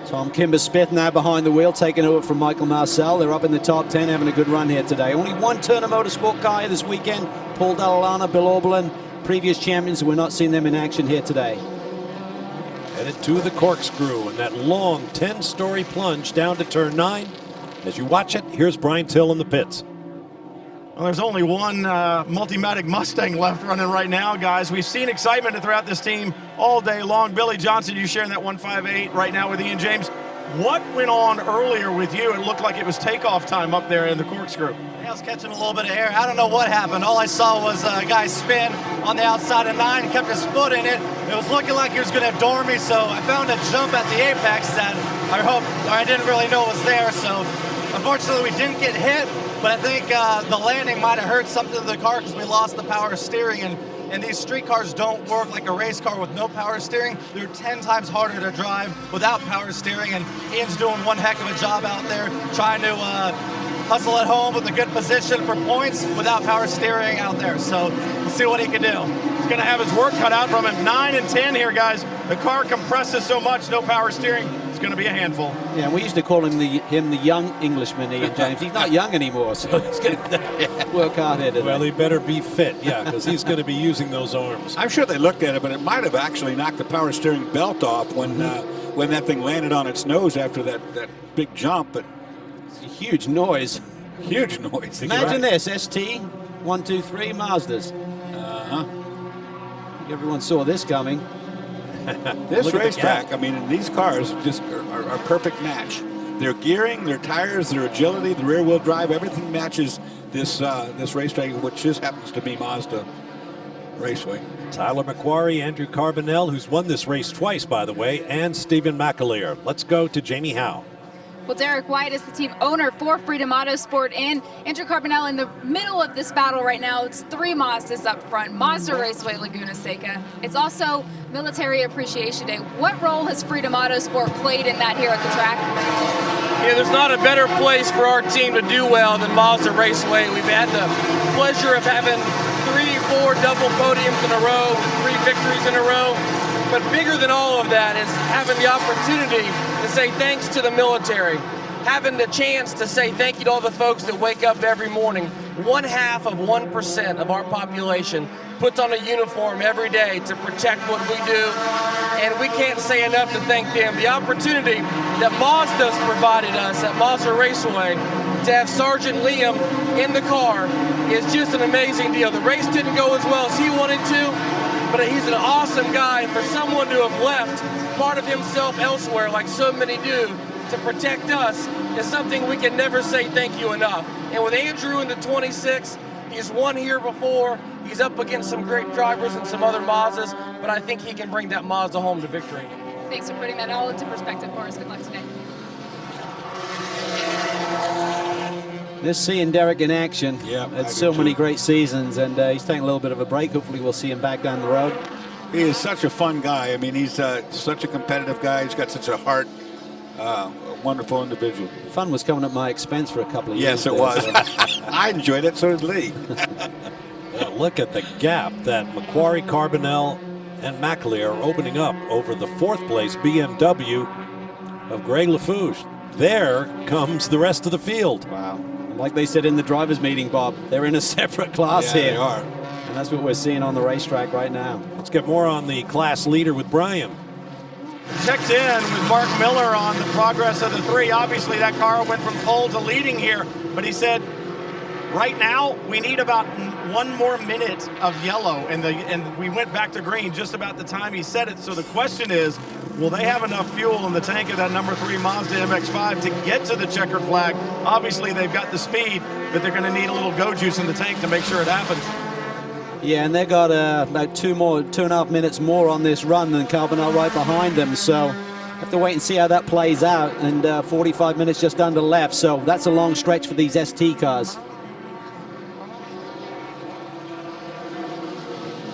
Tom Kimber-Smith now behind the wheel, taking over from Michael Marcel. They're up in the top 10, having a good run here today. Only one Turner Motorsport car this weekend. Paul Dallalana, Bill Oberlin, previous champions. We're not seeing them in action here today. Headed to the corkscrew and that long 10-story plunge down to turn 9. As you watch it, here's Brian Till in the pits. Well, there's only one Multimatic Mustang left running right now, guys. We've seen excitement throughout this team all day long. Billy Johnson, you sharing that 158 right now with Ian James. What went on earlier with you? It looked like it was takeoff time up there in the corkscrew. I was catching a little bit of air. I don't know what happened. All I saw was a guy spin on the outside of 9, kept his foot in it. It was looking like he was going to door me, so I found a jump at the apex that I didn't really know was there. So unfortunately, we didn't get hit, but I think the landing might have hurt something to the car because we lost the power steering. And these street cars don't work like a race car with no power steering. They're 10 times harder to drive without power steering, and Ian's doing one heck of a job out there trying to hustle at home with a good position for points without power steering out there. So we'll see what he can do. He's going to have his work cut out from him. 9 and 10 here, guys. The car compresses so much, no power steering. It's going to be a handful. Yeah, we used to call him the young Englishman, Ian James. He's not young anymore, so he's going to work hard here today. Well, he better be fit, yeah, because he's going to be using those arms. I'm sure they looked at it, but it might have actually knocked the power steering belt off when that thing landed on its nose after that big jump. But it's a huge noise. Huge noise. Imagine this, ST 123 Mazdas. Everyone saw this coming. This racetrack, I mean, and these cars just are a perfect match. Their gearing, their tires, their agility, the rear-wheel drive, everything matches this racetrack, which just happens to be Mazda Raceway. Tyler McQuarrie, Andrew Carbonell, who's won this race twice, by the way, and Stephen McAleer. Let's go to Jamie Howe. Well, Derek White is the team owner for Freedom Autosport, and Andrew Carbonell in the middle of this battle right now. It's 3 Mazdas up front, Mazda Raceway Laguna Seca. It's also Military Appreciation Day. What role has Freedom Autosport played in that here at the track? Yeah, there's not a better place for our team to do well than Mazda Raceway. We've had the pleasure of having 3-4 double podiums in a row, 3 victories in a row. But bigger than all of that is having the opportunity to say thanks to the military, having the chance to say thank you to all the folks that wake up every morning. 0.5% of our population puts on a uniform every day to protect what we do, and we can't say enough to thank them. The opportunity that Mazda's provided us at Mazda Raceway to have Sergeant Liam in the car is just an amazing deal. The race didn't go as well as he wanted to, but he's an awesome guy. For someone to have left part of himself elsewhere, like so many do, to protect us is something we can never say thank you enough. And with Andrew in the 26, he's won here before. He's up against some great drivers and some other Mazdas, but I think he can bring that Mazda home to victory. Thanks for putting that all into perspective for us. Good luck today. Just seeing Derek in action. Yeah, had so many great seasons, and he's taking a little bit of a break. Hopefully we'll see him back down the road. He is such a fun guy. I mean, he's such a competitive guy. He's got such a heart. A wonderful individual. Fun was coming at my expense for a couple of years. Yes, it was. I enjoyed it. So did Lee. Well, look at the gap that McQuarrie, Carbonell, and McAleer opening up over the 4th place BMW of Greg LaFouche. There comes the rest of the field. Wow. Like they said in the drivers' meeting, Bob, they're in a separate class here. They are. And that's what we're seeing on the racetrack right now. Let's get more on the class leader with Brian. Checked in with Mark Miller on the progress of the 3. Obviously, that car went from pole to leading here, but he said, right now, we need about 1 more minute of yellow, and we went back to green just about the time he said it. So the question is, will they have enough fuel in the tank of that number 3 Mazda MX-5 to get to the checkered flag? Obviously, they've got the speed, but they're going to need a little go juice in the tank to make sure it happens. Yeah, and they've got about 2.5 minutes more on this run than Carbonell right behind them. So have to wait and see how that plays out. And 45 minutes just under left. So that's a long stretch for these ST cars.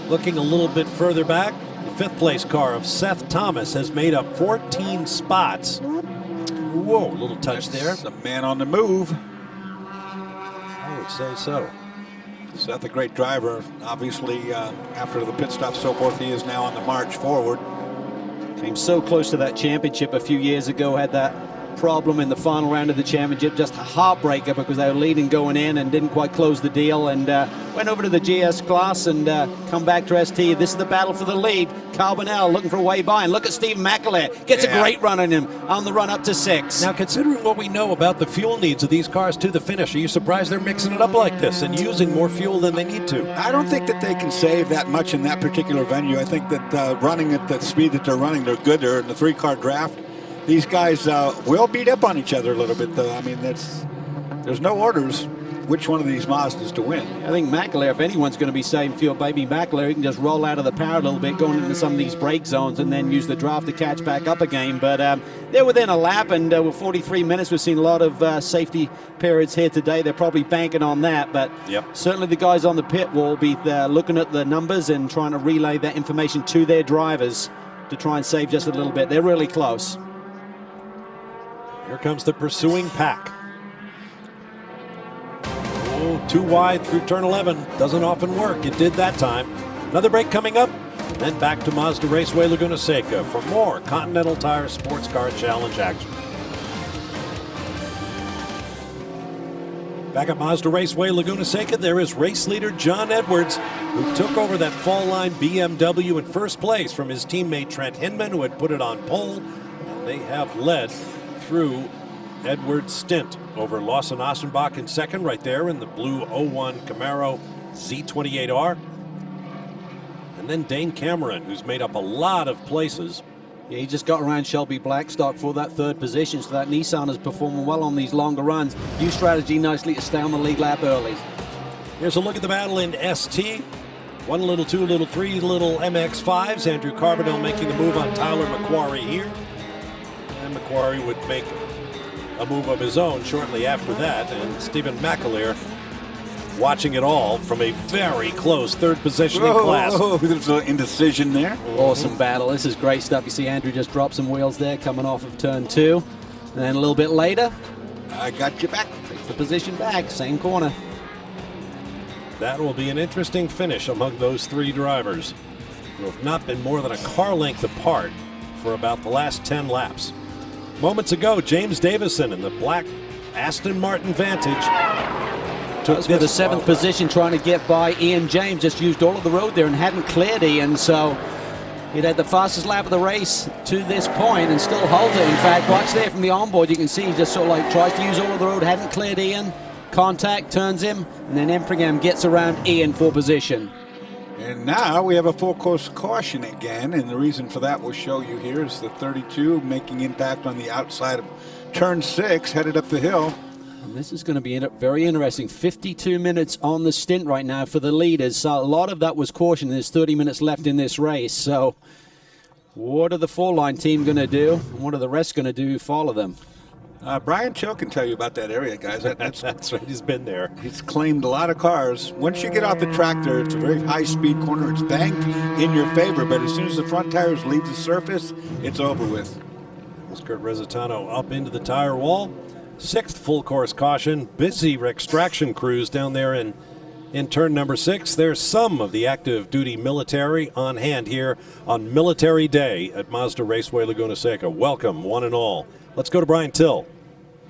Looking a little bit further back, the 5th place car of Seth Thomas has made up 14 spots. Whoa, a little touch there. A man on the move. I would say so. Seth, a great driver. Obviously, after the pit stop, so forth, he is now on the march forward. Came so close to that championship a few years ago, had that problem in the final round of the championship, just a heartbreaker because they were leading going in and didn't quite close the deal, and went over to the GS class and come back to ST. This is the battle for the lead. Carbonell looking for a way by, and look at Stephen McAleer. Gets a great run on him on the run up to 6. Now, considering what we know about the fuel needs of these cars to the finish, are you surprised they're mixing it up like this and using more fuel than they need to? I don't think that they can save that much in that particular venue. I think that running at the speed that they're running, they're good. They're in the 3-car draft. These guys will beat up on each other a little bit, though. I mean, there's no orders which one of these Mazdas to win. I think McAleer, if anyone's going to be saving fuel, baby McAleer, he can just roll out of the power a little bit, going into some of these brake zones, and then use the draft to catch back up again. But they're within a lap, and with 43 minutes, we've seen a lot of safety periods here today. They're probably banking on that, but certainly the guys on the pit will be looking at the numbers and trying to relay that information to their drivers to try and save just a little bit. They're really close. Here comes the pursuing pack. Oh, too wide through turn 11. Doesn't often work. It did that time. Another break coming up. Then back to Mazda Raceway Laguna Seca for more Continental Tire Sports Car Challenge action. Back at Mazda Raceway Laguna Seca, there is race leader John Edwards, who took over that fall line BMW in first place from his teammate Trent Hinman, who had put it on pole. And they have led through Edwards' stint over Lawson Ossenbach in second, right there in the blue 01 Camaro Z28R. And then Dane Cameron, who's made up a lot of places. Yeah, he just got around Shelby Blackstock for that 3rd position, so that Nissan is performing well on these longer runs. New strategy nicely to stay on the lead lap early. Here's a look at the battle in ST. 1 little 2 little 3 little MX-5s. Andrew Carbonell making the move on Tyler McQuarrie here. And McQuarrie would make a move of his own shortly after that. And Stephen McAleer watching it all from a very close 3rd position in class. There's an indecision there. Awesome battle. This is great stuff. You see Andrew just drop some wheels there coming off of turn 2. And then a little bit later, I got you back. Takes the position back, same corner. That will be an interesting finish among those 3 drivers who have not been more than a car length apart for about the last 10 laps. Moments ago, James Davison in the black Aston Martin Vantage took for the 7th position, trying to get by Ian James. Just used all of the road there and hadn't cleared Ian, so he'd had the fastest lap of the race to this point and still hold it. In fact, watch there from the onboard, you can see he just sort of like tries to use all of the road, hadn't cleared Ian. Contact, turns him, and then Empringham gets around Ian for position. And now we have a full course caution again, and the reason for that we'll show you here is the 32 making impact on the outside of turn 6, headed up the hill. And this is going to be very interesting. 52 minutes on the stint right now for the leaders. So a lot of that was caution. There's 30 minutes left in this race. So what are the 4-line team going to do? And what are the rest going to do? Follow them. Brian Chill can tell you about that area, guys. That's right. He's been there. He's claimed a lot of cars. Once you get off the track there, it's a very high-speed corner. It's banked in your favor, but as soon as the front tires leave the surface, it's over with. There's Kurt Resitano up into the tire wall. 6th full course caution. Busy extraction crews down there in In turn number 6, there's some of the active duty military on hand here on Military Day at Mazda Raceway Laguna Seca. Welcome, one and all. Let's go to Brian Till.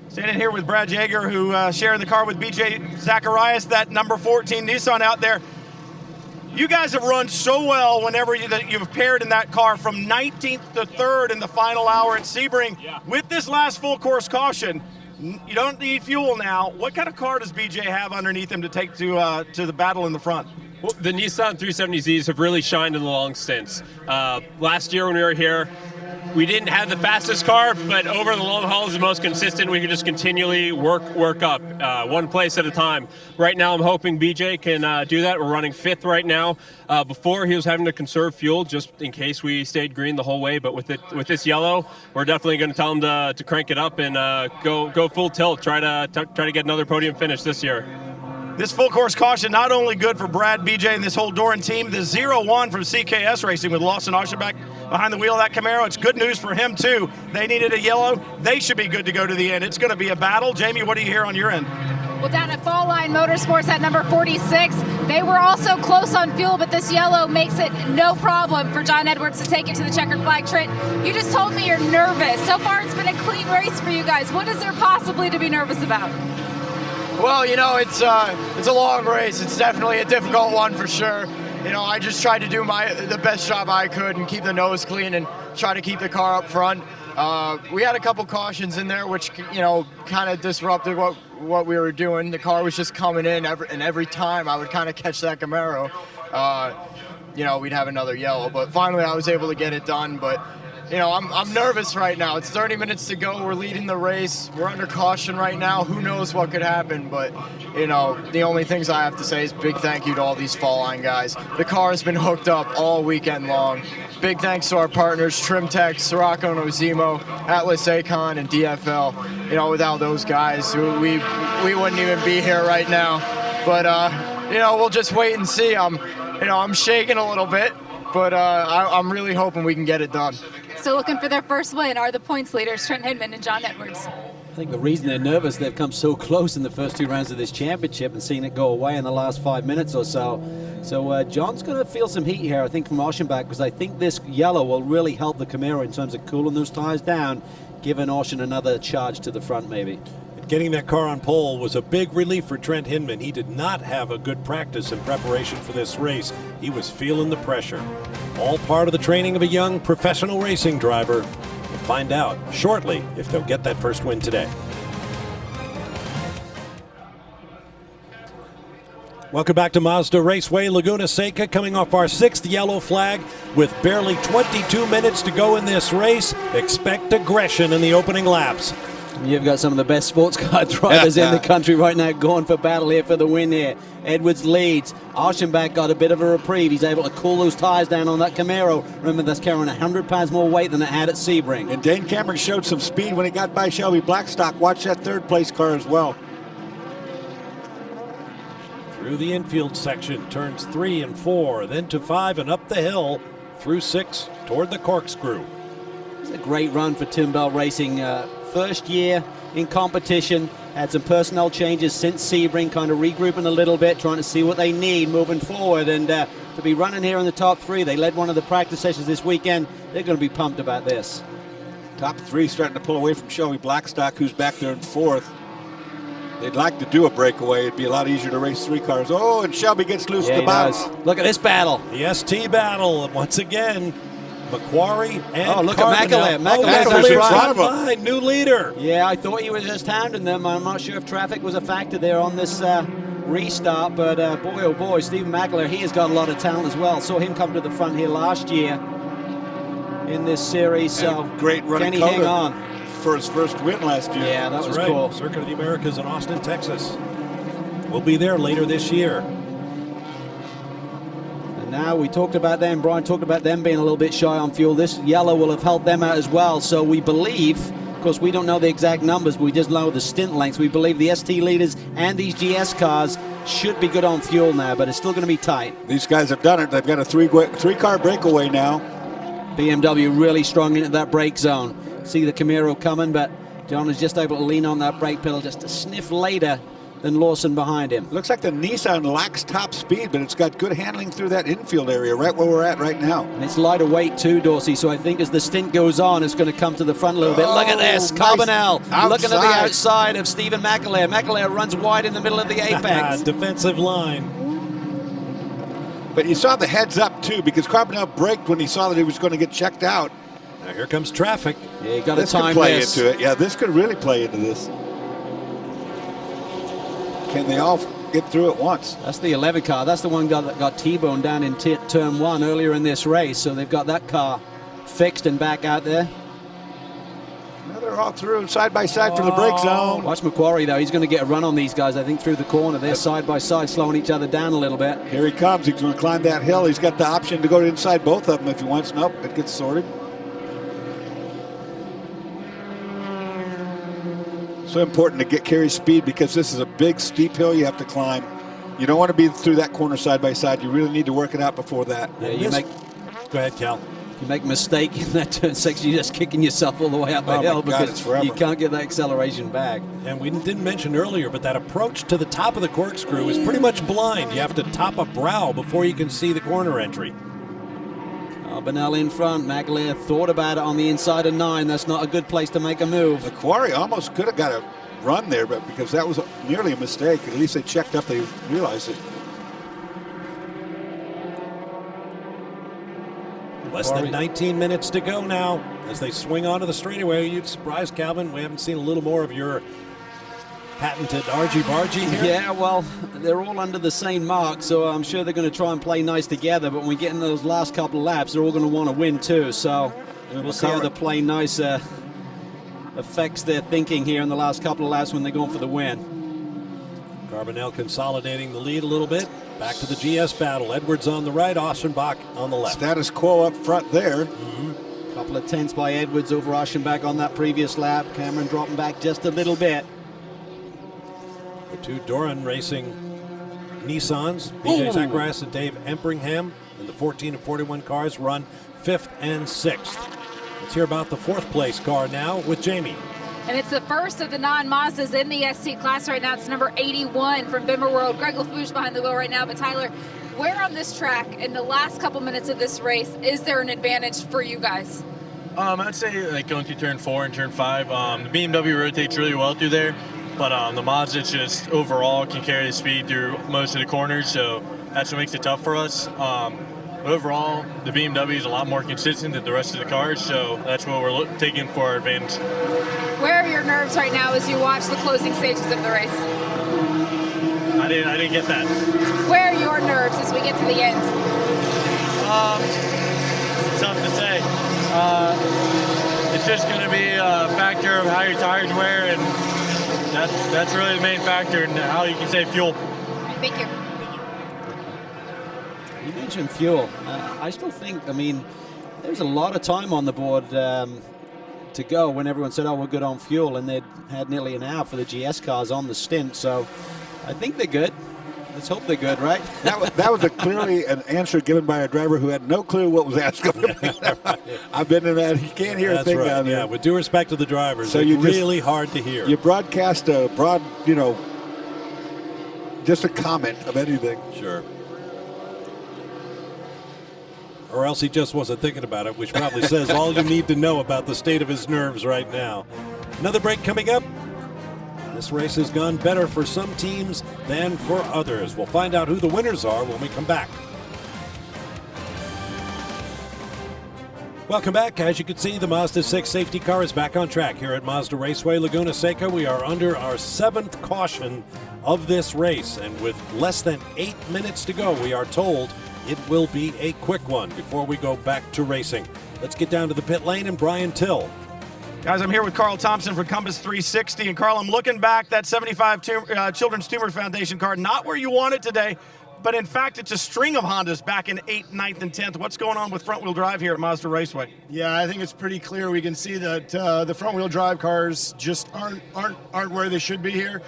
Standing here with Brad Jaeger, who sharing the car with BJ Zacharias, that number 14 Nissan out there. You guys have run so well whenever you've paired in that car, from 19th to 3rd in the final hour at Sebring. Yeah. With this last full course caution, you don't need fuel now. What kind of car does BJ have underneath him to take to the battle in the front? Well, the Nissan 370Zs have really shined in the long stints. Last year when we were here, we didn't have the fastest car, but over the long haul is the most consistent. We could just continually work up, one place at a time. Right now, I'm hoping BJ can do that. We're running 5th right now. Before, he was having to conserve fuel just in case we stayed green the whole way. But with this yellow, we're definitely going to tell him to crank it up and go full tilt. Try to get another podium finish this year. This full course caution not only good for Brad, BJ, and this whole Doran team. The 0-1 from CKS Racing with Lawson Aschenbach behind the wheel of that Camaro. It's good news for him too. They needed a yellow. They should be good to go to the end. It's going to be a battle. Jamie, what do you hear on your end? Well, down at Fall Line Motorsports at number 46, they were also close on fuel, but this yellow makes it no problem for John Edwards to take it to the checkered flag. Trent, you just told me you're nervous. So far, it's been a clean race for you guys. What is there possibly to be nervous about? Well, you know, it's a long race. It's definitely a difficult one for sure. You know, I just tried to do the best job I could and keep the nose clean and try to keep the car up front. We had a couple cautions in there, which, you know, kind of disrupted what we were doing. The car was just coming in, and every time I would kind of catch that Camaro, you know, we'd have another yellow. But finally, I was able to get it done. But you know, I'm nervous right now. It's 30 minutes to go. We're leading the race. We're under caution right now. Who knows what could happen? But, you know, the only things I have to say is big thank you to all these Fall Line guys. The car has been hooked up all weekend long. Big thanks to our partners, Trimtech, Sirocco and Ozimo, Atlas Acon, and DFL. You know, without those guys, we wouldn't even be here right now. But, you know, we'll just wait and see. I'm shaking a little bit, but I'm really hoping we can get it done. So looking for their first win are the points leaders, Trent Hindman and John Edwards. I think the reason they're nervous, they've come so close in the first 2 rounds of this championship and seen it go away in the last 5 minutes or so. So John's going to feel some heat here, I think, from Aschenbach, because I think this yellow will really help the Camaro in terms of cooling those tires down, giving Aschen another charge to the front maybe. Getting that car on pole was a big relief for Trent Hindman. He did not have a good practice in preparation for this race. He was feeling the pressure. All part of the training of a young professional racing driver. We'll find out shortly if they'll get that first win today. Welcome back to Mazda Raceway Laguna Seca, coming off our 6th yellow flag with barely 22 minutes to go in this race. Expect aggression in the opening laps. You've got some of the best sports car drivers in the country right now going for battle here for the win here. Edwards leads. Aschenbach got a bit of a reprieve. He's able to cool those tires down on that Camaro. Remember, that's carrying 100 pounds more weight than it had at Sebring. And Dane Cameron showed some speed when he got by Shelby Blackstock. Watch that 3rd place car as well. Through the infield section, turns 3 and 4, then to 5 and up the hill through 6 toward the corkscrew. It's a great run for Tim Bell Racing. First year in competition, had some personnel changes since Sebring, kind of regrouping a little bit, trying to see what they need moving forward, and to be running here in the top 3. They led one of the practice sessions this weekend. They're going to be pumped about this. Top 3 starting to pull away from Shelby Blackstock, who's back there in 4th. They'd like to do a breakaway. It'd be a lot easier to race 3 cars. Oh, and Shelby gets loose at the bottom. Look at this battle. The ST battle once again. Macquarie and look Carbonell. at McAleer. In front line, new leader. Yeah, I thought he was just hounding them. I'm not sure if traffic was a factor there on this restart, but boy, oh boy, Stephen McAleer, he has got a lot of talent as well. Saw him come to the front here last year in this series. So great running. Can he hang on for his first win last year? Yeah, that was right. cool. Circuit of the Americas in Austin, Texas. We'll be there later this year. Now we talked about them, Brian talked about them being a little bit shy on fuel. This yellow will have helped them out as well. So we believe, of course we don't know the exact numbers, but we just know the stint lengths. We believe the ST leaders and these GS cars should be good on fuel now, but it's still going to be tight. These guys have done it. They've got a 3-car breakaway now. BMW really strong into that brake zone. See the Camaro coming, but John is just able to lean on that brake pedal just a sniff later than Lawson behind him. Looks like the Nissan lacks top speed, but it's got good handling through that infield area, right where we're at right now. And it's lighter weight too, Dorsey, so I think as the stint goes on, it's going to come to the front a little bit. Look at this, nice. Carbonell looking at the Outside. outside of Stephen McAleer. McAleer runs wide in the middle of the apex. Defensive line. But you saw the heads up too, because Carbonell braked when he saw that he was going to get checked out. Now here comes traffic. Yeah, you got to This could time play this. into it. Yeah, this could really play into this. Can they all get through at once? That's the 11 car. That's the one that got T-boned down in turn 1 earlier in this race. So they've got that car fixed and back out there. Now they're all through side by side from the brake zone. Watch Macquarie though. He's going to get a run on these guys, I think, through the corner. They're side by side, slowing each other down a little bit. Here he comes. He's going to climb that hill. He's got the option to go inside both of them if he wants. Nope, it gets sorted. So important to carry speed because this is a big steep hill you have to climb. You don't want to be through that corner side by side. You really need to work it out before that. Yeah, Go ahead, Cal. You make a mistake in that turn 6, you're just kicking yourself all the way up the hill because you can't get that acceleration back. And we didn't mention earlier, but that approach to the top of the corkscrew is pretty much blind. You have to top a brow before you can see the corner entry. Carbonell in front. McAleer thought about it on the inside of 9. That's not a good place to make a move. Macquarie almost could have got a run there, but because that was nearly a mistake, at least they checked up, they realized it. Less than 19 minutes to go now as they swing onto the straightaway. You'd surprise, Calvin. We haven't seen a little more of your patented argy-bargy here. Yeah, well, they're all under the same mark, so I'm sure they're going to try and play nice together, but when we get in those last couple of laps, they're all going to want to win too, so we'll see how the play nice affects their thinking here in the last couple of laps when they're going for the win. Carbonell consolidating the lead a little bit. Back to the GS battle. Edwards on the right, Aschenbach on the left. Status quo up front there. Couple of tenths by Edwards over Aschenbach on that previous lap. Cameron dropping back just a little bit. The two Doran Racing Nissans, BJ Zacharias and Dave Empringham, in the 14 and 41 cars run 5th and 6th. Let's hear about the 4th place car now with Jamie. And it's the first of the non-Mazdas in the ST class right now. It's number 81 from Bimmer World. Greg LaFouche behind the wheel right now. But Tyler, where on this track in the last couple minutes of this race is there an advantage for you guys? I'd say like going through turn 4 and turn 5. The BMW rotates really well through there, but the Mazda just overall can carry the speed through most of the corners, so that's what makes it tough for us. Overall, the BMW is a lot more consistent than the rest of the cars, so that's what we're taking for our advantage. Where are your nerves right now as you watch the closing stages of the race? I didn't get that. Where are your nerves as we get to the end? It's tough to say. It's just going to be a factor of how your tires wear, and that's really the main factor in how you can save fuel. Thank you. You mentioned fuel. I still think, I mean, there's a lot of time on the board to go when everyone said, oh, we're good on fuel, and they'd had nearly an hour for the GS cars on the stint, so I think they're good. Let's hope they're good, right? That was clearly an answer given by a driver who had no clue what was asked of him. I've been in that. You can't hear a thing down there. Yeah, with due respect to the drivers, so it's you really hard to hear. You broadcast a broad, just a comment of anything. Sure. Or else he just wasn't thinking about it, which probably says all you need to know about the state of his nerves right now. Another break coming up. This race has gone better for some teams than for others. We'll find out who the winners are when we come back. Welcome back. As you can see, the Mazda 6 safety car is back on track here at Mazda Raceway Laguna Seca. We are under our 7th caution of this race, and with less than 8 minutes to go, we are told it will be a quick one before we go back to racing. Let's get down to the pit lane and Brian Till. Guys, I'm here with Carl Thompson from Compass 360. And Carl, I'm looking back, that 75 Children's Tumor Foundation card, not where you want it today, but in fact, it's a string of Hondas back in 8th, 9th, and 10th. What's going on with front-wheel drive here at Mazda Raceway? Yeah, I think it's pretty clear. We can see that the front-wheel drive cars just aren't where they should be here.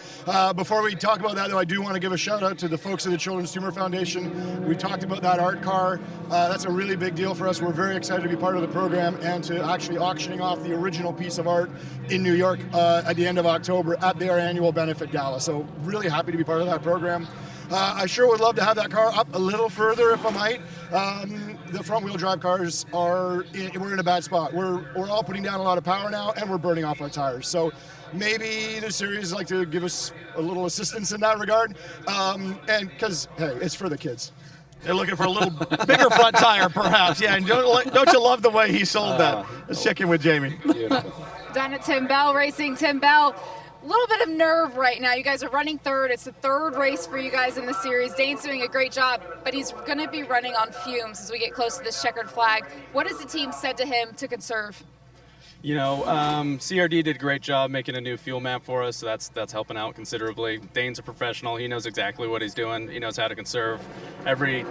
Before we talk about that, though, I do want to give a shout-out to the folks at the Children's Tumor Foundation. We talked about that art car. That's a really big deal for us. We're very excited to be part of the program and to actually auctioning off the original piece of art in New York at the end of October at their annual benefit gala. So really happy to be part of that program. I sure would love to have that car up a little further, if I might. The front-wheel drive cars we're in a bad spot. We're all putting down a lot of power now, and we're burning off our tires. So maybe the series like to give us a little assistance in that regard, and because hey, it's for the kids. They're looking for a little bigger front tire, perhaps. Yeah, and don't you love the way he sold that? Let's check in with Jamie. Down at Tim Bell Racing. Tim Bell, a little bit of nerve right now. You guys are running third. It's the third race for you guys in the series. Dane's doing a great job, but he's going to be running on fumes as we get close to this checkered flag. What has the team said to him to conserve? You know, CRD did a great job making a new fuel map for us, so that's helping out considerably. Dane's a professional. He knows exactly what he's doing. He knows how to conserve every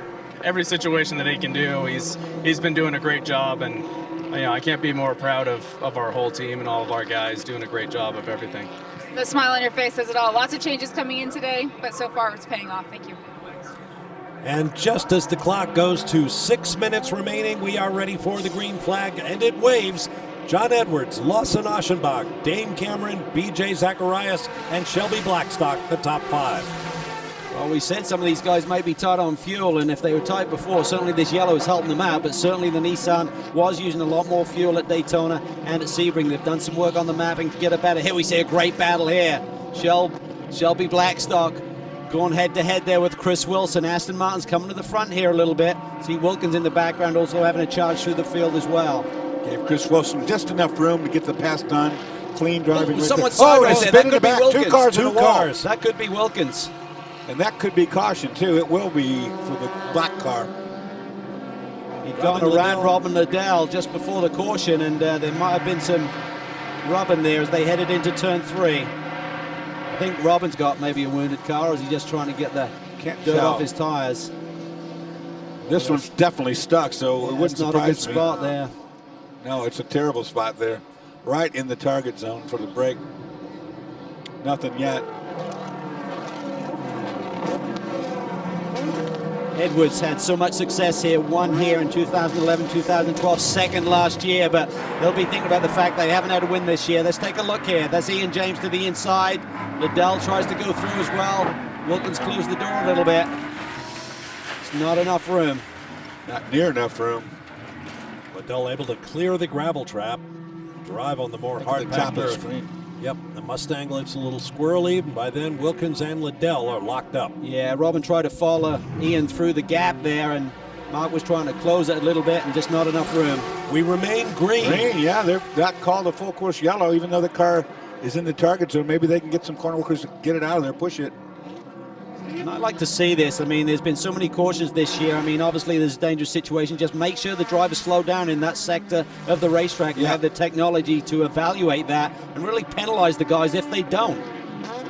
situation that he can do. He's been doing a great job, and you know, I can't be more proud of our whole team and all of our guys doing a great job of everything. The smile on your face says it all. Lots of changes coming in today, but so far it's paying off. Thank you. And just as the clock goes to 6 minutes remaining, we are ready for the green flag, and it waves. John Edwards, Lawson Aschenbach, Dane Cameron, BJ Zacharias, and Shelby Blackstock, the top 5. Well, we said some of these guys may be tight on fuel, and if they were tight before, certainly this yellow is helping them out, but certainly the Nissan was using a lot more fuel at Daytona and at Sebring. They've done some work on the mapping to get a better hit. We see a great battle here. Shelby Blackstock going head-to-head there with Chris Wilson. Aston Martin's coming to the front here a little bit. See Wilkins in the background also having a charge through the field as well. Gave Chris Wilson just enough room to get the pass done. Clean driving. Someone sideways there. That could be Wilkins. Two cars in the wall. That could be Wilkins. And that could be caution, too. It will be for the black car. He'd gone around Robin Liddell just before the caution, and there might have been some rubbing there as they headed into turn 3. I think Robin's got maybe a wounded car, or is he just trying to get the dirt off his tires? This one's definitely stuck, so it wouldn't surprise me. Not a good spot there. No, it's a terrible spot there. Right in the target zone for the break. Nothing yet. Edwards had so much success here, won here in 2011, 2012, second last year, but they'll be thinking about the fact they haven't had a win this year. Let's take a look here. That's Ian James to the inside. Liddell tries to go through as well. Wilkins closed the door a little bit. It's not enough room. Not near enough room. Liddell able to clear the gravel trap, drive on the more hard-packed earth. Yep, the Mustang looks a little squirrely, and by then Wilkins and Liddell are locked up. Yeah, Robin tried to follow Ian through the gap there, and Mark was trying to close it a little bit, and just not enough room. We remain green. Green, yeah, they're not called a full course yellow, even though the car is in the target zone. Maybe they can get some corner workers to get it out of there, push it. And I'd like to see this. I mean, there's been so many cautions this year. I mean, obviously there's a dangerous situation. Just make sure the drivers slow down in that sector of the racetrack and have the technology to evaluate that and really penalize the guys if they don't.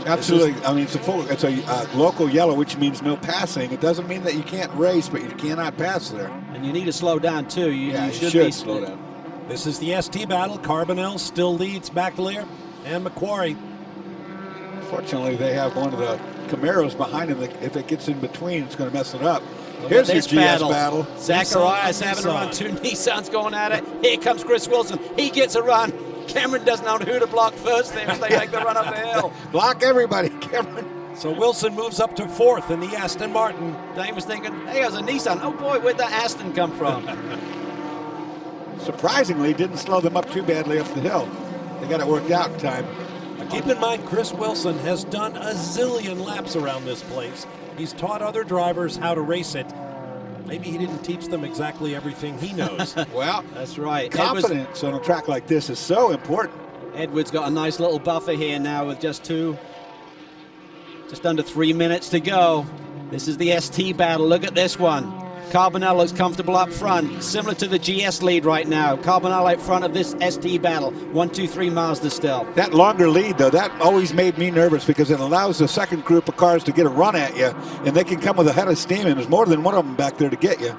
Absolutely. I mean, it's a local yellow, which means no passing. It doesn't mean that you can't race, but you cannot pass there. And you need to slow down, too. You should slow down. This is the ST battle. Carbonell still leads Backleer and Macquarie. Fortunately, they have one of the Camaros behind him. If it gets in between, it's going to mess it up. Here's your GS battle. Zacharias having a run. 2 Nissans going at it. Here comes Chris Wilson. He gets a run. Cameron doesn't know who to block first there as they make the run up the hill. Block everybody, Cameron. So Wilson moves up to 4th in the Aston Martin. Dane was thinking, hey, there's a Nissan. Oh, boy, where'd that Aston come from? Surprisingly, didn't slow them up too badly up the hill. They got it worked out in time. Keep in mind, Chris Wilson has done a zillion laps around this place. He's taught other drivers how to race it. Maybe he didn't teach them exactly everything he knows. Well, that's right. Confidence on a track like this is so important. Edwards got a nice little buffer here now with just under 3 minutes to go. This is the ST battle. Look at this one. Carbonell looks comfortable up front, similar to the GS lead right now. Carbonell out front of this ST battle. 1, 2, 3 Mazda still. That longer lead, though, that always made me nervous because it allows the second group of cars to get a run at you, and they can come with a head of steam, and there's more than one of them back there to get you.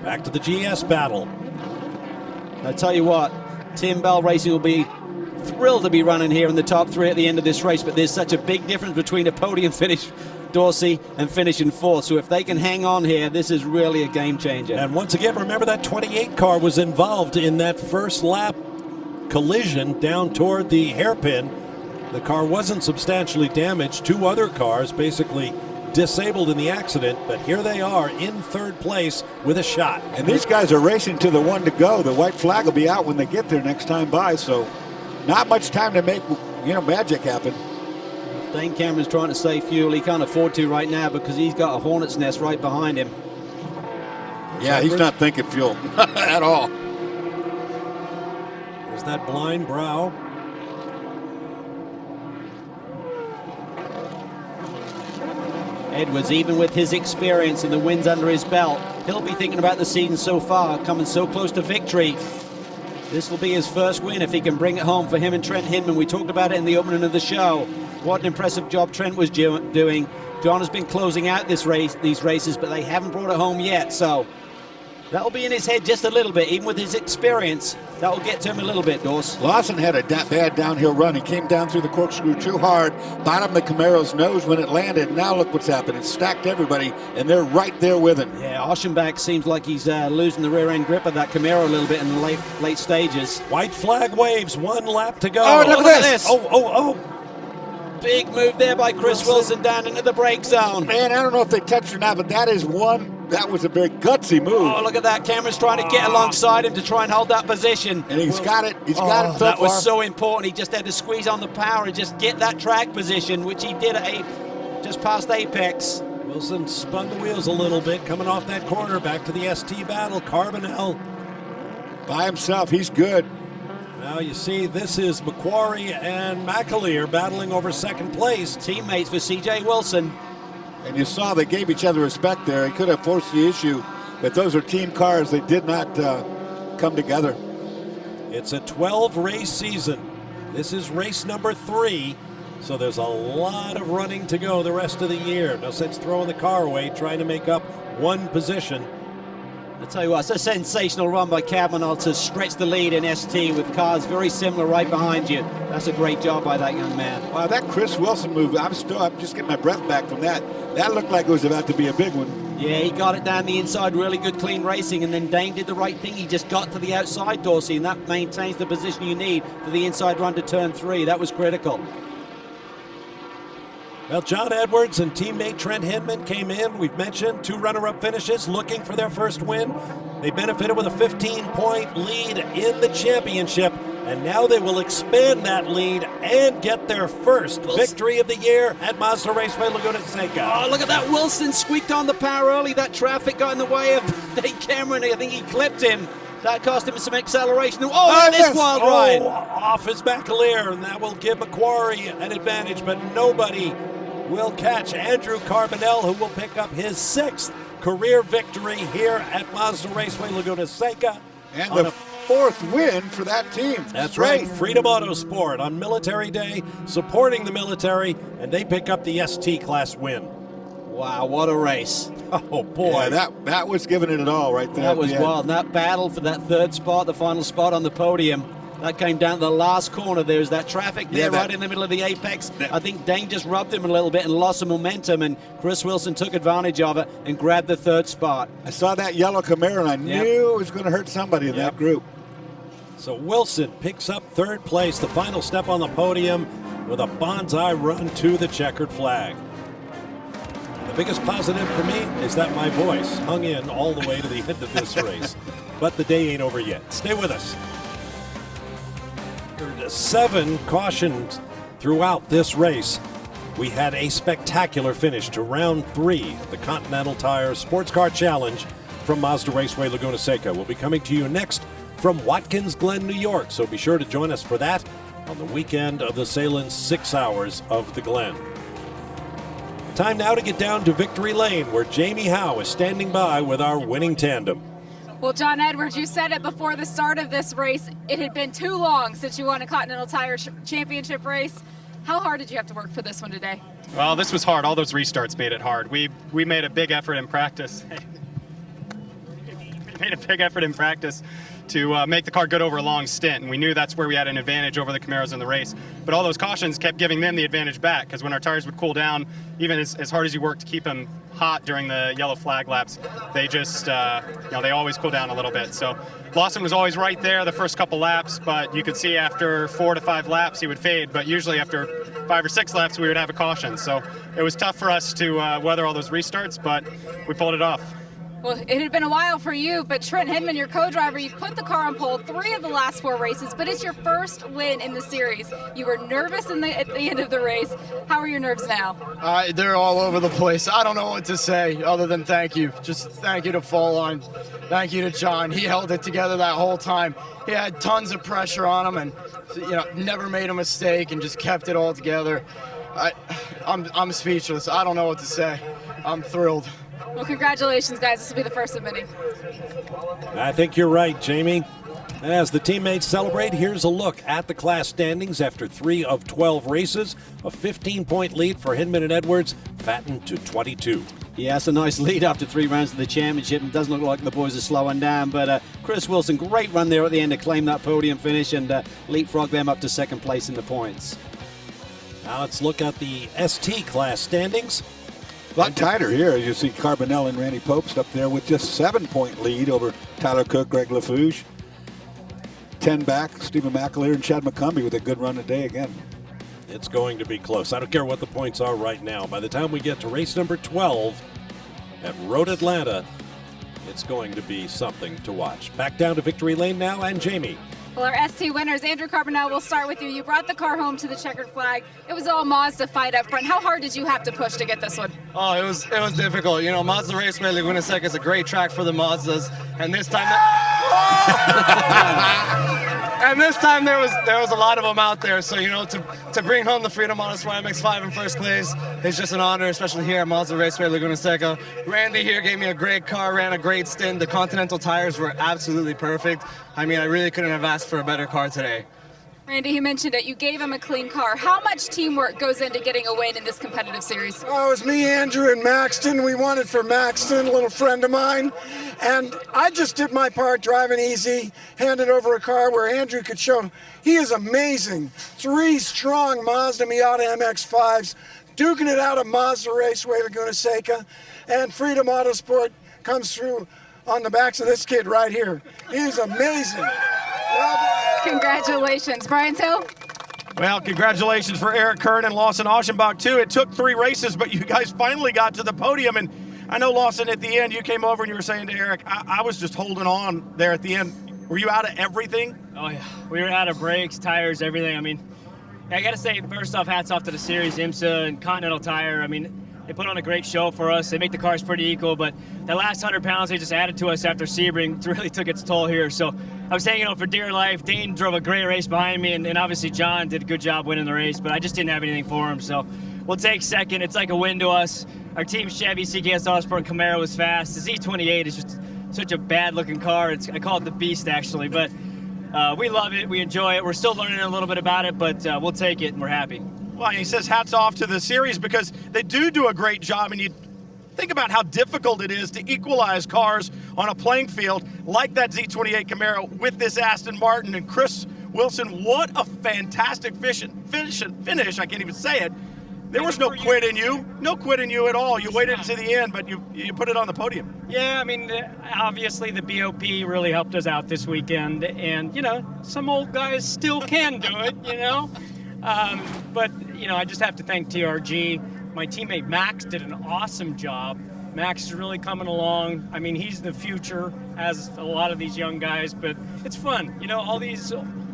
Back to the GS battle. I tell you what, Tim Bell Racing will be thrilled to be running here in the top 3 at the end of this race, but there's such a big difference between a podium finish, Dorsey, and finishing 4th. So if they can hang on here, this is really a game changer. And once again, remember that 28 car was involved in that first lap collision down toward the hairpin. The car wasn't substantially damaged. 2 other cars basically disabled in the accident, but here they are in 3rd place with a shot. And these guys are racing to the 1 to go. The white flag will be out when they get there next time by, so not much time to make, magic happen. Dane Cameron's trying to save fuel. He can't afford to right now because he's got a hornet's nest right behind him. Yeah, he's not thinking fuel at all. There's that blind brow. Edwards, even with his experience and the wins under his belt, he'll be thinking about the season so far, coming so close to victory. This will be his first win if he can bring it home for him and Trent Hinman. We talked about it in the opening of the show. What an impressive job Trent was doing. John has been closing out these races, but they haven't brought it home yet. So that'll be in his head just a little bit, even with his experience. That'll get to him a little bit, Dors. Lawson had a bad downhill run. He came down through the corkscrew too hard, bottomed the Camaro's nose when it landed. Now look what's happened. It's stacked everybody, and they're right there with him. Yeah, Oschenbach seems like he's losing the rear end grip of that Camaro a little bit in the late stages. White flag waves, 1 lap to go. Oh, look at this. Oh. Big move there by Chris Wilson down into the brake zone. Man, I don't know if they touched or not, but that is one. That was a very gutsy move. Oh, look at that. Cameron's trying to get alongside him to try and hold that position. And he's got it. He's got it so That far. was so important. He just had to squeeze on the power and just get that track position, which he did at just past apex. Wilson spun the wheels a little bit, coming off that corner. Back to the ST battle. Carbonell by himself. He's good. Now you see this is McQuarrie and McAleer battling over 2nd place. Teammates for CJ Wilson. And you saw they gave each other respect there. He could have forced the issue, but those are team cars. They did not come together. It's a 12-race season. This is race number 3, so there's a lot of running to go the rest of the year. No sense throwing the car away, trying to make up 1 position. I tell you what, it's a sensational run by Carbonell to stretch the lead in ST with cars very similar right behind you. That's a great job by that young man. Wow, that Chris Wilson move, I'm just getting my breath back from that. That looked like it was about to be a big one. Yeah, he got it down the inside, really good clean racing, and then Dane did the right thing. He just got to the outside, Dorsey, and that maintains the position you need for the inside run to turn 3. That was critical. Well, John Edwards and teammate Trent Hinman came in. We've mentioned 2 runner-up finishes looking for their first win. They benefited with a 15-point lead in the championship, and now they will expand that lead and get their first victory of the year at Mazda Raceway Laguna Seca. Oh, look at that. Wilson squeaked on the power early. That traffic got in the way of Dane Cameron. I think he clipped him. That cost him some acceleration. Oh, look at this wild ride. Off his McAleer, and that will give McQuarrie an advantage, but nobody will catch Andrew Carbonell, who will pick up his 6th career victory here at Mazda Raceway Laguna Seca. And the 4th win for that team. That's right. Freedom Autosport on Military Day, supporting the military, and they pick up the ST class win. Wow, what a race. Oh, boy. Yeah, that was giving it all right there. That was wild. And that battle for that 3rd spot, the final spot on the podium, that came down to the last corner. There's that traffic there right in the middle of the apex. I think Dane just rubbed him a little bit and lost some momentum, and Chris Wilson took advantage of it and grabbed the 3rd spot. I saw that yellow Camaro, and I knew it was going to hurt somebody in that group. So Wilson picks up 3rd place, the final step on the podium, with a bonsai run to the checkered flag. And the biggest positive for me is that my voice hung in all the way to the end of this race. But the day ain't over yet. Stay with us. 7 cautions throughout this race. We had a spectacular finish to round 3 of the Continental Tire SportsCar Challenge from Mazda Raceway Laguna Seca. We'll be coming to you next from Watkins Glen, New York, so be sure to join us for that on the weekend of the Salen's 6 Hours of the Glen. Time now to get down to victory lane, where Jamie Howe is standing by with our winning tandem. Well, John Edwards, you said it before the start of this race. It had been too long since you won a Continental Tire Championship race. How hard did you have to work for this one today? Well, this was hard. All those restarts made it hard. We made a big effort in practice. To make the car good over a long stint, and we knew that's where we had an advantage over the Camaros in the race. But all those cautions kept giving them the advantage back, because when our tires would cool down, even as hard as you work to keep them hot during the yellow flag laps, they just, they always cool down a little bit. So Lawson was always right there the first couple laps, but you could see after 4 to 5 laps he would fade, but usually after 5 or 6 laps we would have a caution. So it was tough for us to weather all those restarts, but we pulled it off. Well, it had been a while for you, but Trent Hinman, your co-driver, you put the car on pole 3 of the last 4 races, but it's your first win in the series. You were nervous at the end of the race. How are your nerves now? They're all over the place. I don't know what to say other than thank you. Just thank you to Full On. Thank you to John. He held it together that whole time. He had tons of pressure on him and never made a mistake and just kept it all together. I'm speechless. I don't know what to say. I'm thrilled. Well, congratulations, guys. This will be the first of many. I think you're right, Jamie. As the teammates celebrate, here's a look at the class standings after 3 of 12 races. A 15-point lead for Hinman and Edwards, fattened to 22. Yeah, it's a nice lead after 3 rounds of the championship. It doesn't look like the boys are slowing down, but Chris Wilson, great run there at the end to claim that podium finish and leapfrog them up to second place in the points. Now let's look at the ST class standings. A lot tighter here, as you see Carbonell and Randy Popst up there with just 7-point lead over Tyler Cook, Greg LaFouche. 10 back, Stephen McAleer and Chad McCumbee with a good run today again. It's going to be close. I don't care what the points are right now. By the time we get to race number 12 at Road Atlanta, it's going to be something to watch. Back down to victory lane now, and Jamie. Well, our ST winners, Andrew Carbonell, we'll start with you. You brought the car home to the checkered flag. It was all Mazda fight up front. How hard did you have to push to get this one? Oh, it was difficult. Mazda Raceway Laguna Seca is a great track for the Mazdas, and this time there was a lot of them out there. So to bring home the Freedom Model Y MX-5 in first place is just an honor, especially here at Mazda Raceway Laguna Seca. Randy here gave me a great car, ran a great stint. The Continental tires were absolutely perfect. I mean, I really couldn't have asked for a better car today. Randy, you mentioned it. You gave him a clean car. How much teamwork goes into getting a win in this competitive series? Oh, it was me, Andrew, and Maxton. We won it for Maxton, a little friend of mine. And I just did my part, driving easy, handed over a car where Andrew could show he is amazing. 3 strong Mazda Miata MX-5s, duking it out at Mazda Raceway Laguna Seca. And Freedom Autosport comes through on the backs of this kid right here. He's amazing. Congratulations. Brian Hill? Well, congratulations for Eric Kern and Lawson Aschenbach, too. It took 3 races, but you guys finally got to the podium. And I know, Lawson, at the end, you came over and you were saying to Eric, I was just holding on there at the end. Were you out of everything? Oh, yeah. We were out of brakes, tires, everything. I mean, I got to say, first off, hats off to the series, IMSA and Continental Tire. I mean, they put on a great show for us. They make the cars pretty equal, but the last 100 pounds they just added to us after Sebring really took its toll here. So I was hanging on for dear life. Dane drove a great race behind me, and obviously John did a good job winning the race, but I just didn't have anything for him. So we'll take second. It's like a win to us. Our team Chevy, CTSC, Autosport, Camaro was fast. The Z28 is just such a bad-looking car. I call it the Beast, actually, but we love it. We enjoy it. We're still learning a little bit about it, but we'll take it, and we're happy. Well, he says hats off to the series because they do a great job, and you think about how difficult it is to equalize cars on a playing field like that Z28 Camaro with this Aston Martin. And Chris Wilson, what a fantastic finish. I can't even say it. There was no quit in you at all. You waited to the end, but you put it on the podium. Yeah, I mean, obviously the BOP really helped us out this weekend, and some old guys still can do it, but I just have to thank TRG. My teammate Max did an awesome job. Max is really coming along. I mean, he's the future, as a lot of these young guys, but it's fun. All these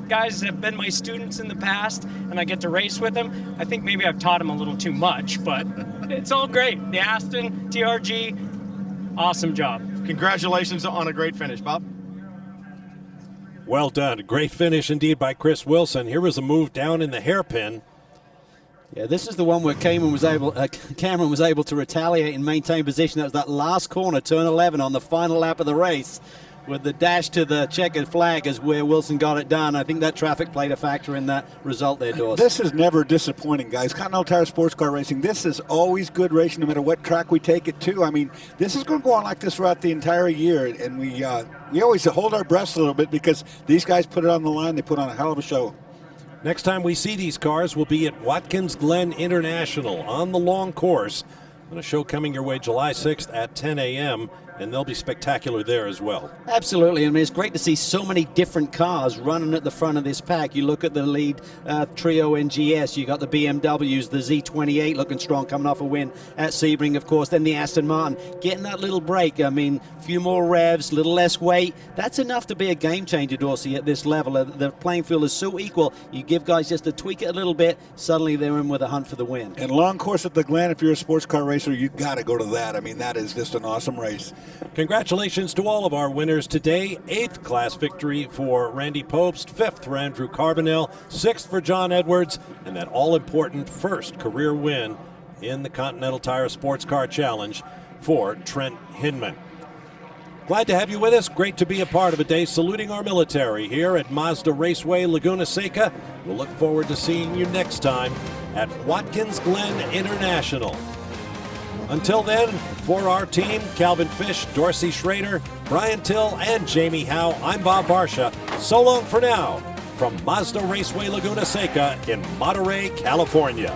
guys have been my students in the past, and I get to race with them. I think maybe I've taught them a little too much, but it's all great. The Aston, TRG, awesome job. Congratulations on a great finish, Bob. Well done. Great finish indeed by Chris Wilson. Here was a move down in the hairpin. Yeah, this is the one where Cameron was able to retaliate and maintain position. That was that last corner, turn 11 on the final lap of the race, with the dash to the checkered flag is where Wilson got it done. I think that traffic played a factor in that result there, Dawes. This is never disappointing, guys. Continental Tire Sports Car Racing, this is always good racing no matter what track we take it to. I mean, this is going to go on like this throughout the entire year, and we always hold our breaths a little bit because these guys put it on the line. They put on a hell of a show. Next time we see these cars will be at Watkins Glen International on the long course. And a show coming your way July 6th at 10 a.m., and they'll be spectacular there as well. Absolutely. I mean, it's great to see so many different cars running at the front of this pack. You look at the lead trio NGS, you got the BMWs, the Z28 looking strong, coming off a win at Sebring, of course, then the Aston Martin, getting that little break. I mean, a few more revs, a little less weight. That's enough to be a game changer, Dorsey, at this level. The playing field is so equal. You give guys just to tweak it a little bit, suddenly they're in with a hunt for the win. And long course at the Glen, if you're a sports car racer, you got to go to that. I mean, that is just an awesome race. Congratulations to all of our winners today. 8th class victory for Randy Popst, 5th for Andrew Carbonell, 6th for John Edwards, and that all-important 1st career win in the Continental Tire Sports Car Challenge for Trent Hinman. Glad to have you with us. Great to be a part of a day saluting our military here at Mazda Raceway Laguna Seca. We'll look forward to seeing you next time at Watkins Glen International. Until then, for our team, Calvin Fish, Dorsey Schrader, Brian Till, and Jamie Howe, I'm Bob Barsha. So long for now from Mazda Raceway Laguna Seca in Monterey, California.